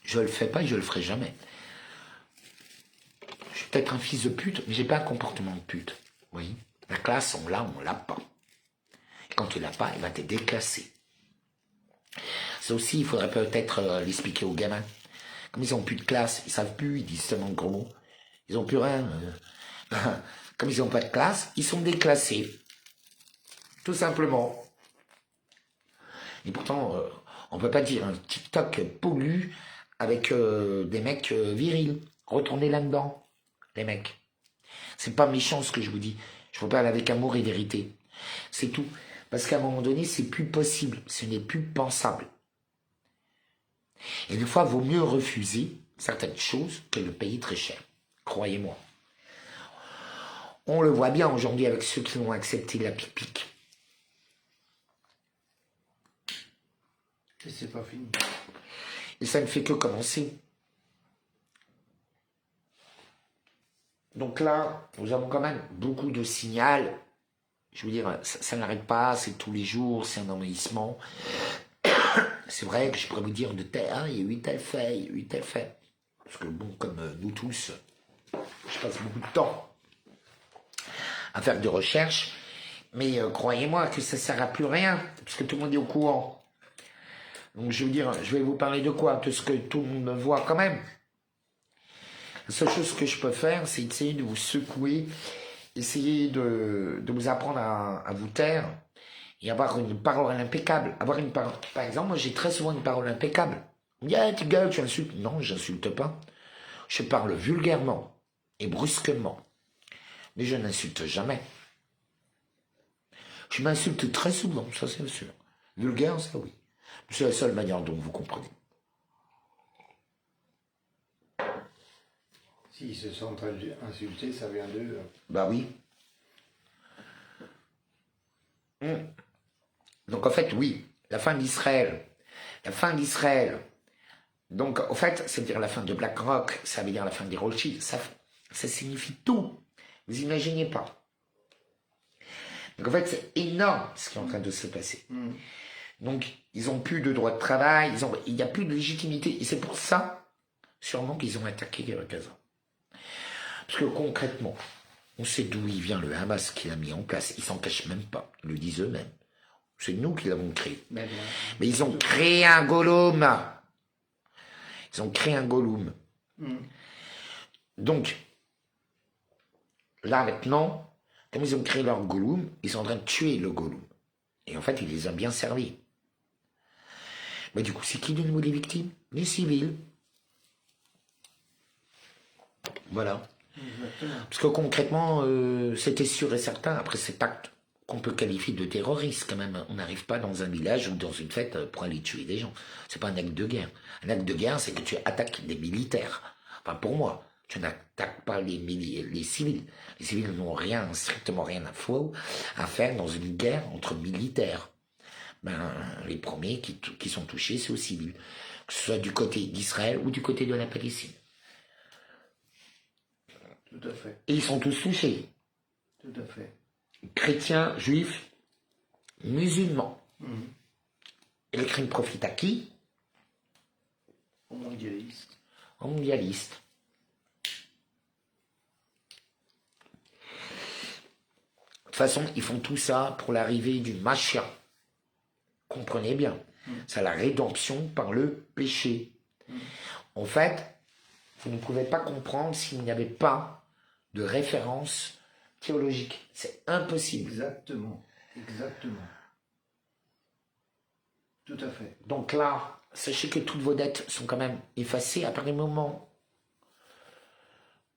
Je le fais pas et je le ferai jamais. Je suis peut-être un fils de pute, mais j'ai pas un comportement de pute. Oui. La classe, on l'a ou on l'a pas. Et quand tu l'as pas, il va te déclasser. Ça aussi, il faudrait peut-être l'expliquer aux gamins. Comme ils ont plus de classe, ils savent plus, ils disent seulement gros mots. Ils ont plus rien. Comme ils ont pas de classe, ils sont déclassés. Tout simplement. Et pourtant, on peut pas dire un TikTok pollue avec des mecs virils. Retournez là-dedans, les mecs. C'est pas méchant ce que je vous dis. Je vous parle avec amour et vérité. C'est tout. Parce qu'à un moment donné, c'est plus possible. Ce n'est plus pensable. Et des fois, il vaut mieux refuser certaines choses que de payer très cher. Croyez-moi. On le voit bien aujourd'hui avec ceux qui ont accepté la pipique. Et c'est pas fini. Et ça ne fait que commencer. Donc là, nous avons quand même beaucoup de signal. Je veux dire, ça n'arrête pas, c'est tous les jours, c'est un envahissement. C'est vrai que je pourrais vous dire de tel, il y a eu tel fait, il y a eu tel fait. Parce que bon, comme nous tous, je passe beaucoup de temps à faire de recherches. Mais croyez-moi que ça ne sert à plus rien, parce que tout le monde est au courant. Donc je veux dire, je vais vous parler de quoi? De ce que tout le monde voit quand même. La seule chose que je peux faire, c'est essayer de vous secouer, essayer de vous apprendre à vous taire et avoir une parole impeccable. Avoir une parole. Par exemple, moi j'ai très souvent une parole impeccable. On me dit, ah, tu gueules, tu insultes. Non, j'insulte pas. Je parle vulgairement et brusquement. Mais je n'insulte jamais. Je m'insulte très souvent, ça c'est sûr. Vulgaire, ça oui. C'est la seule manière dont vous comprenez. S'ils se sentent insultés, ça vient d'eux. Bah oui. Donc en fait, oui, la fin d'Israël. La fin d'Israël. Donc en fait, ça veut dire la fin de BlackRock, ça veut dire la fin des Rothschild. Ça signifie tout. Vous imaginez pas. Donc en fait, c'est énorme ce qui est en train de se passer. Donc, ils n'ont plus de droit de travail, il n'y a plus de légitimité. Et c'est pour ça, sûrement, qu'ils ont attaqué Gaza. Parce que concrètement, on sait d'où il vient le Hamas qui l'a mis en place. Ils s'en cachent même pas. Ils le disent eux-mêmes. C'est nous qui l'avons créé. Mais ils ont créé un Gollum. Ils ont créé un Gollum. Donc, là maintenant, comme ils ont créé leur Gollum, ils sont en train de tuer le Gollum. Et en fait, il les a bien servis. Mais du coup, c'est qui de nouveau les victimes? Les civils. Voilà. Exactement. Parce que concrètement, c'était sûr et certain, après cet acte qu'on peut qualifier de terroriste quand même, on n'arrive pas dans un village ou dans une fête pour aller tuer des gens. C'est pas un acte de guerre. Un acte de guerre, c'est que tu attaques des militaires. Enfin, pour moi, tu n'attaques pas les civils. Les civils n'ont strictement rien à faire dans une guerre entre militaires. Ben, les premiers qui sont touchés, c'est aux civils. Que ce soit du côté d'Israël ou du côté de la Palestine. Tout à fait. Et ils sont tous touchés. Tout à fait. Chrétiens, juifs, musulmans. Et le crime profite à qui? Aux mondialistes. Aux mondialistes. De toute façon, ils font tout ça pour l'arrivée du Mashiach. Comprenez bien. C'est la rédemption par le péché. En fait, vous ne pouvez pas comprendre s'il n'y avait pas de référence théologique. C'est impossible. Exactement. Exactement. Tout à fait. Donc là, sachez que toutes vos dettes sont quand même effacées à partir du moment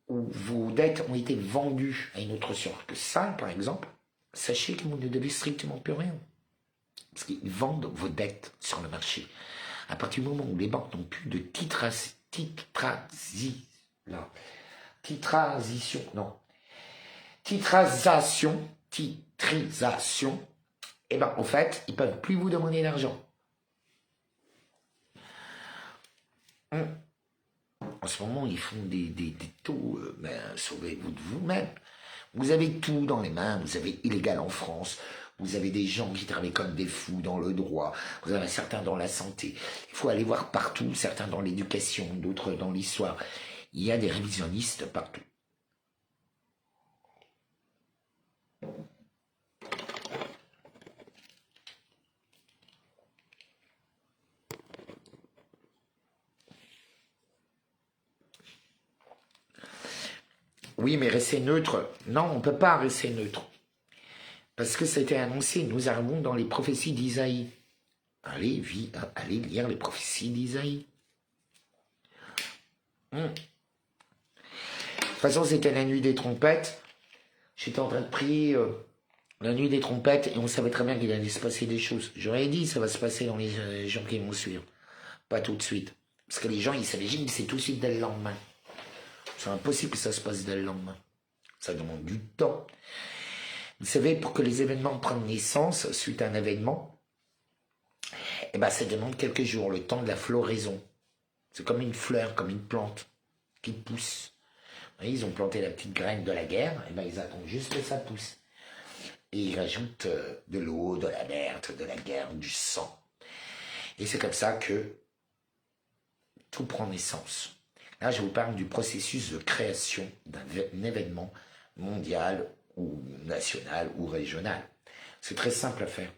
où vos dettes ont été vendues à une autre source. Que ça, par exemple, sachez que vous ne devez strictement plus rien. Parce qu'ils vendent vos dettes sur le marché. À partir du moment où les banques n'ont plus de titrisation, et ben en fait, ils peuvent plus vous demander d'argent. En ce moment, ils font des taux, sauvez-vous de vous-même. Vous avez tout dans les mains, vous avez illégal en France, vous avez des gens qui travaillent comme des fous dans le droit, vous avez certains dans la santé. Il faut aller voir partout, certains dans l'éducation, d'autres dans l'histoire. Il y a des révisionnistes partout. Oui, mais rester neutre. Non, on ne peut pas rester neutre. Parce que ça a été annoncé. Nous arrivons dans les prophéties d'Isaïe. Allez lire les prophéties d'Isaïe. De toute façon, c'était la nuit des trompettes. J'étais en train de prier la nuit des trompettes et on savait très bien qu'il allait se passer des choses. J'aurais dit, ça va se passer dans les jours qui vont suivre. Pas tout de suite. Parce que les gens, ils s'imaginent que c'est tout de suite dès le lendemain. C'est impossible que ça se passe dès le lendemain. Ça demande du temps. Vous savez, pour que les événements prennent naissance suite à un événement, eh ben, ça demande quelques jours, le temps de la floraison. C'est comme une fleur, comme une plante qui pousse. Vous voyez, ils ont planté la petite graine de la guerre, et ben, ils attendent juste que ça pousse. Et ils rajoutent de l'eau, de la merde, de la guerre, du sang. Et c'est comme ça que tout prend naissance. Là, je vous parle du processus de création d'un événement mondial ou national ou régional. C'est très simple à faire.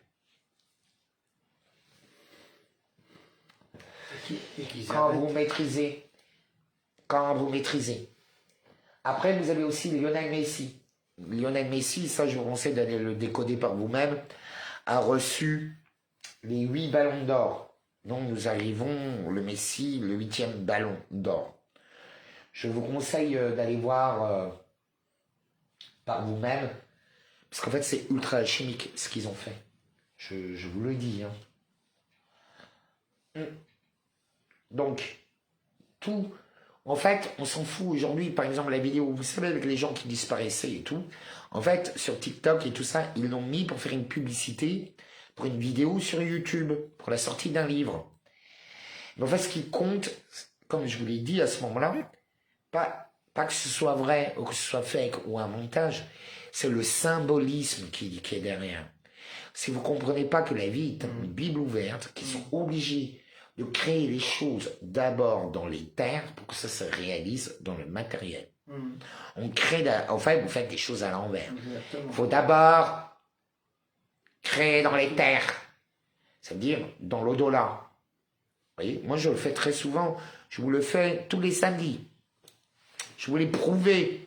Quand vous maîtrisez. Après, vous avez aussi Lionel Messi. Lionel Messi, ça je vous conseille d'aller le décoder par vous-même, a reçu les 8 ballons d'or. Donc nous arrivons, le Messi, le 8e ballon d'or. Je vous conseille d'aller voir par vous-même, parce qu'en fait c'est ultra chimique ce qu'ils ont fait. Je vous le dis. Donc, tout, en fait, on s'en fout aujourd'hui. Par exemple, la vidéo, vous savez, avec les gens qui disparaissaient et tout, en fait, sur TikTok et tout ça, ils l'ont mis pour faire une publicité, pour une vidéo sur YouTube, pour la sortie d'un livre. Mais en fait, ce qui compte, comme je vous l'ai dit à ce moment-là, pas que ce soit vrai ou que ce soit fake ou un montage, c'est le symbolisme qui est derrière. Si vous ne comprenez pas que la vie est une Bible ouverte, qu'ils sont obligés de créer les choses d'abord dans les terres pour que ça se réalise dans le matériel. On crée, en fait, vous faites des choses à l'envers. Il faut d'abord créer dans les terres, c'est-à-dire dans l'au-delà. Vous voyez, moi je le fais très souvent, je vous le fais tous les samedis. Je voulais prouver.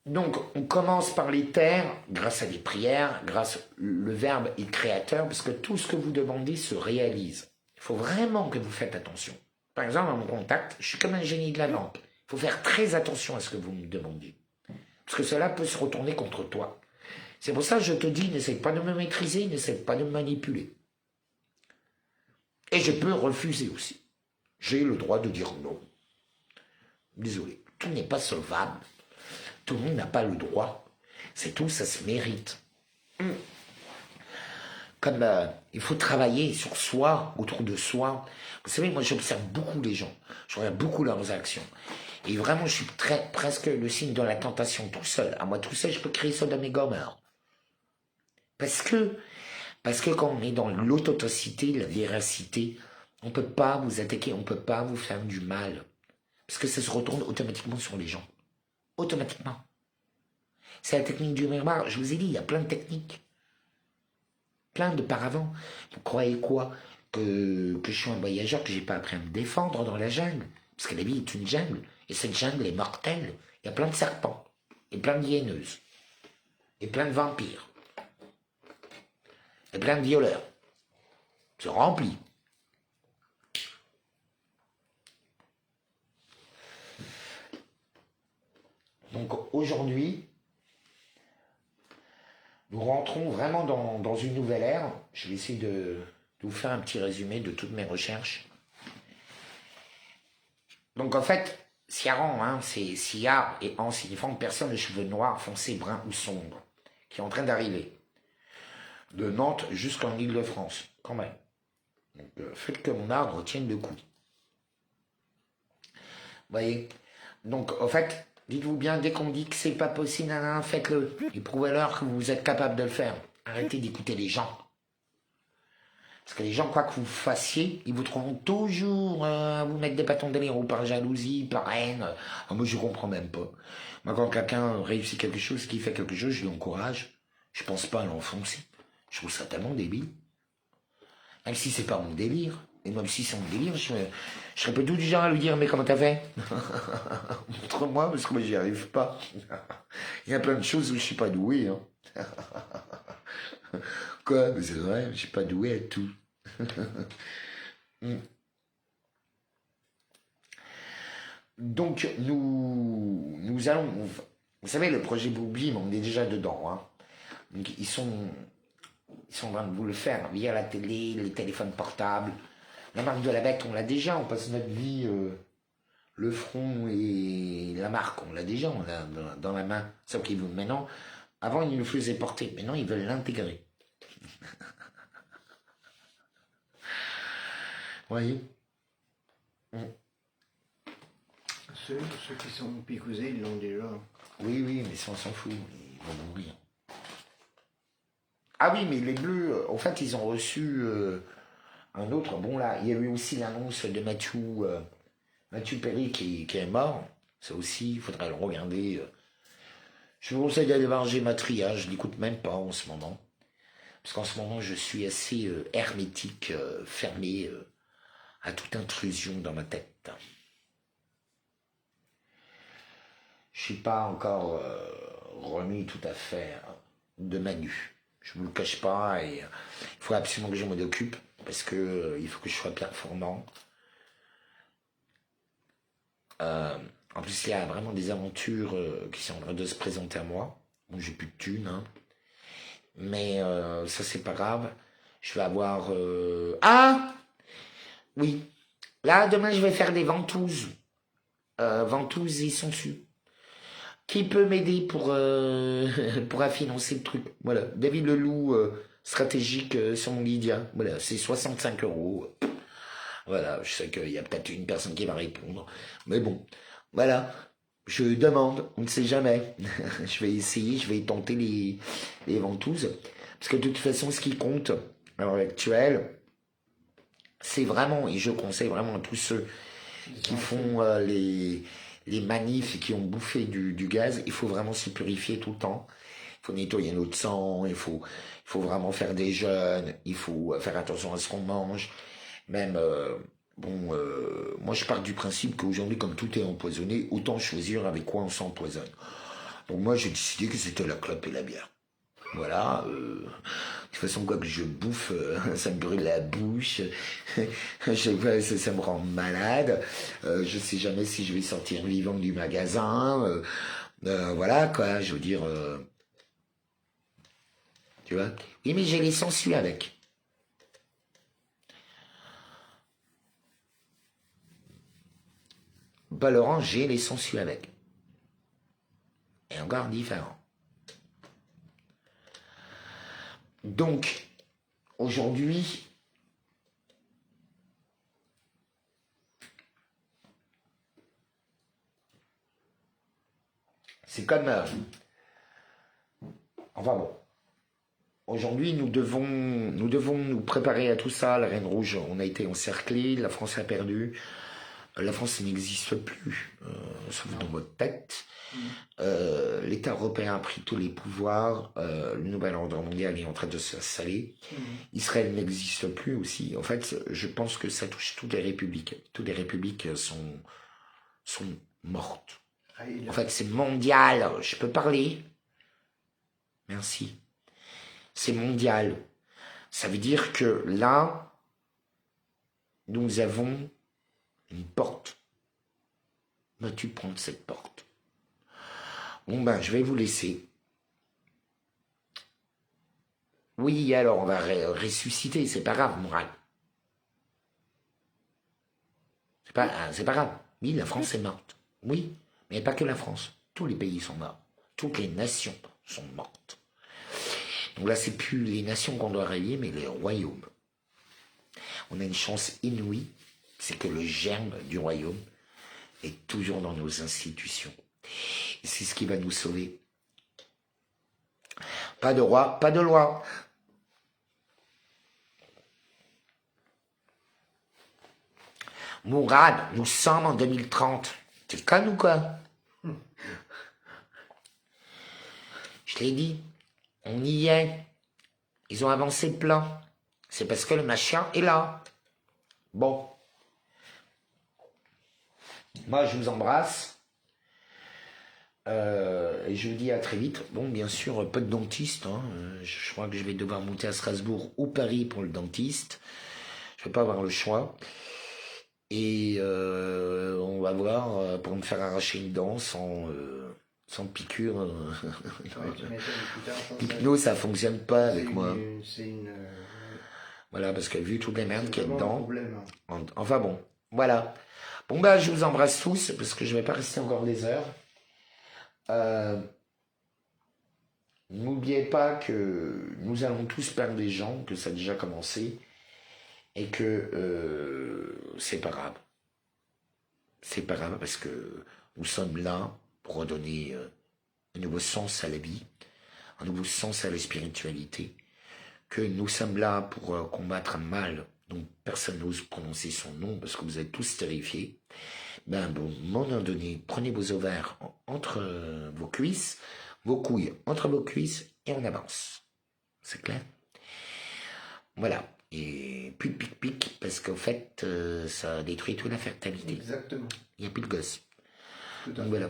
Donc, on commence par les terres, grâce à des prières, grâce le verbe est créateur, parce que tout ce que vous demandez se réalise. Il faut vraiment que vous faites attention. Par exemple, à mon contact, je suis comme un génie de la lampe. Il faut faire très attention à ce que vous me demandez. Parce que cela peut se retourner contre toi. C'est pour ça que je te dis, n'essaie pas de me maîtriser, n'essaie pas de me manipuler. Et je peux refuser aussi. J'ai le droit de dire non. Désolé, tout n'est pas solvable. Tout le monde n'a pas le droit. C'est tout, ça se mérite. Comme il faut travailler sur soi, autour de soi. Vous savez, moi j'observe beaucoup les gens. Je regarde beaucoup leurs actions. Et vraiment, je suis presque le signe de la tentation tout seul. À moi tout seul, je peux créer Sodome et Gomorrhe. Parce que quand on est dans l'authenticité, la véracité, on ne peut pas vous attaquer, on ne peut pas vous faire du mal. Parce que ça se retourne automatiquement sur les gens. Automatiquement. C'est la technique du miroir. Je vous ai dit, il y a plein de techniques. Plein de paravents. Vous croyez quoi? Que je suis un voyageur, que j'ai pas appris à me défendre dans la jungle? Parce que la vie est une jungle. Et cette jungle est mortelle. Il y a plein de serpents, et plein de hyéneuses, et plein de vampires, et plein de violeurs. C'est rempli. Donc aujourd'hui, nous rentrons vraiment dans une nouvelle ère. Je vais essayer de vous faire un petit résumé de toutes mes recherches. Donc en fait, Siaran, hein, c'est Siar et en signifiant personne de cheveux noirs, foncés, bruns ou sombres, qui est en train d'arriver. De Nantes jusqu'en Île-de-France, quand même. Donc faites que mon arbre tienne le coup. Vous voyez? Donc en fait, dites-vous bien, dès qu'on dit que c'est pas possible, faites-le. Et prouvez-leur que vous êtes capable de le faire. Arrêtez d'écouter les gens. Parce que les gens, quoi que vous fassiez, ils vous trouveront toujours à vous mettre des bâtons dans les roues par jalousie, par haine. Moi, je comprends même pas. Moi, quand quelqu'un réussit quelque chose, qu'il fait quelque chose, je l'encourage. Je pense pas à l'enfoncer. Je trouve ça tellement débile. Même si c'est pas mon délire. Et même si c'est mon délire, je serais pas tout du genre à lui dire, mais comment t'as fait? Montre-moi, parce que moi, j'y arrive pas. Il y a plein de choses où je suis pas doué, hein. Quoi? Mais c'est vrai, je suis pas doué à tout. Donc, nous allons... Vous savez, le projet Boublim, on est déjà dedans, hein. Donc, ils sont en train de vous le faire via la télé, les téléphones portables. La marque de la bête, on l'a déjà, on passe notre vie, le front et la marque, on l'a déjà, on l'a dans la main. Sauf qu'ils veulent maintenant, avant ils nous faisaient porter, maintenant ils veulent l'intégrer. Vous voyez? Ceux qui sont picousés, ils l'ont déjà. Oui, mais ça on s'en fout, ils vont mourir. Ah oui, mais les Bleus, en fait, ils ont reçu un autre. Bon, là, il y a eu aussi l'annonce de Mathieu Perry qui est mort. Ça aussi, il faudrait le regarder. Je vous conseille d'aller voir Gématria, je l'écoute même pas en ce moment. Parce qu'en ce moment, je suis assez hermétique, fermé à toute intrusion dans ma tête. Je suis pas encore remis tout à fait de Manu. Je ne me le cache pas et il faut absolument que je m'en occupe parce que il faut que je sois performant. En plus, il y a vraiment des aventures qui sont en train de se présenter à moi. Bon, j'ai plus de thunes, hein. Mais ça, c'est pas grave. Je vais avoir... Ah! Oui. Là, demain, je vais faire des ventouses. Ventouses et sangsues. Qui peut m'aider pour financer le truc? Voilà, David Leloup, stratégique sur mon Lydia. Voilà, c'est 65 €. Voilà, je sais qu'il y a peut-être une personne qui va répondre. Mais bon, voilà, je demande, on ne sait jamais. Je vais essayer, je vais tenter les ventouses. Parce que de toute façon, ce qui compte à l'heure actuelle, c'est vraiment, et je conseille vraiment à tous ceux qui font les manifs et qui ont bouffé du gaz, il faut vraiment se purifier tout le temps. Il faut nettoyer notre sang, il faut vraiment faire des jeûnes, il faut faire attention à ce qu'on mange. Même, moi je pars du principe qu'aujourd'hui, comme tout est empoisonné, autant choisir avec quoi on s'empoisonne. Donc moi j'ai décidé que c'était la clope et la bière. Voilà, de toute façon, quoi que je bouffe, ça me brûle la bouche, ça me rend malade, je sais jamais si je vais sortir vivant du magasin, voilà, quoi, je veux dire, tu vois. Oui, mais j'ai les sangsues avec. Bah, Laurent, j'ai les sangsues avec. Et encore différent. Donc, aujourd'hui, c'est comme... enfin bon. Aujourd'hui, nous devons nous préparer à tout ça. La Reine Rouge, on a été encerclés, la France a perdu. La France n'existe plus, sauf dans votre tête. L'État européen a pris tous les pouvoirs, le nouvel ordre mondial est en train de s'installer. Israël n'existe plus aussi. En fait, je pense que ça touche toutes les républiques. Toutes les républiques sont morte. Ah, il a- En fait, c'est mondial. Je peux parler? Merci. C'est mondial. Ça veut dire que là, nous avons une porte. Vas-tu prendre cette porte? Bon ben, je vais vous laisser. Oui, alors on va ressusciter, c'est pas grave, moral. C'est pas grave. Oui, la France est morte. Oui, mais pas que la France. Tous les pays sont morts. Toutes les nations sont mortes. Donc là, c'est plus les nations qu'on doit rallier, mais les royaumes. On a une chance inouïe, c'est que le germe du royaume est toujours dans nos institutions. Et c'est ce qui va nous sauver. Pas de roi, pas de loi. Mourad, nous sommes en 2030. Tu le calmes ou quoi? Je l'ai dit, on y est. Ils ont avancé le plan. C'est parce que le machin est là. Bon. Moi, je vous embrasse. Et je vous dis à très vite. Bon, bien sûr, pas de dentiste. Hein. Je crois que je vais devoir monter à Strasbourg ou Paris pour le dentiste. Je ne vais pas avoir le choix. Et on va voir pour me faire arracher une dent sans piqûre. Ouais, tu m'étonnes, putain, je pense que Hypno, ça fonctionne pas avec c'est moi. C'est une... Voilà, parce que vu toutes les merdes qu'il y a vraiment un dedans. problème. Enfin bon, voilà. Bon bah je vous embrasse tous, parce que je vais pas rester encore des heures. N'oubliez pas que nous allons tous perdre des gens, que ça a déjà commencé, et que c'est pas grave. C'est pas grave parce que nous sommes là pour redonner un nouveau sens à la vie, un nouveau sens à la spiritualité, que nous sommes là pour combattre un mal dont personne n'ose prononcer son nom parce que vous êtes tous terrifiés. Ben, bon, à un moment donné, prenez vos ovaires entre vos cuisses, vos couilles entre vos cuisses et on avance. C'est clair? Voilà. Et plus de pic-pic parce qu'au fait, ça détruit toute la fertilité. Exactement. Il n'y a plus de gosses. Tout à Donc fait. voilà.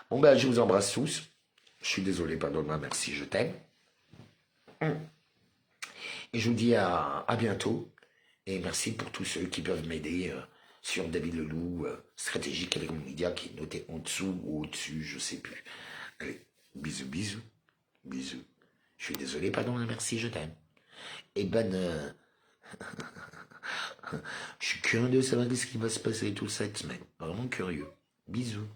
Bon ben, je vous embrasse tous. Je suis désolé, pardonne-moi, merci, je t'aime. Et je vous dis à bientôt. Et merci pour tous ceux qui peuvent m'aider sur David Leloup, stratégique avec mon média qui est noté en dessous ou au-dessus, je sais plus. Allez, bisous, bisous, bisous. Je suis désolé, pardon, merci, je t'aime. Et bonne... je suis curieux de savoir ce qui va se passer toute cette semaine. Vraiment curieux. Bisous.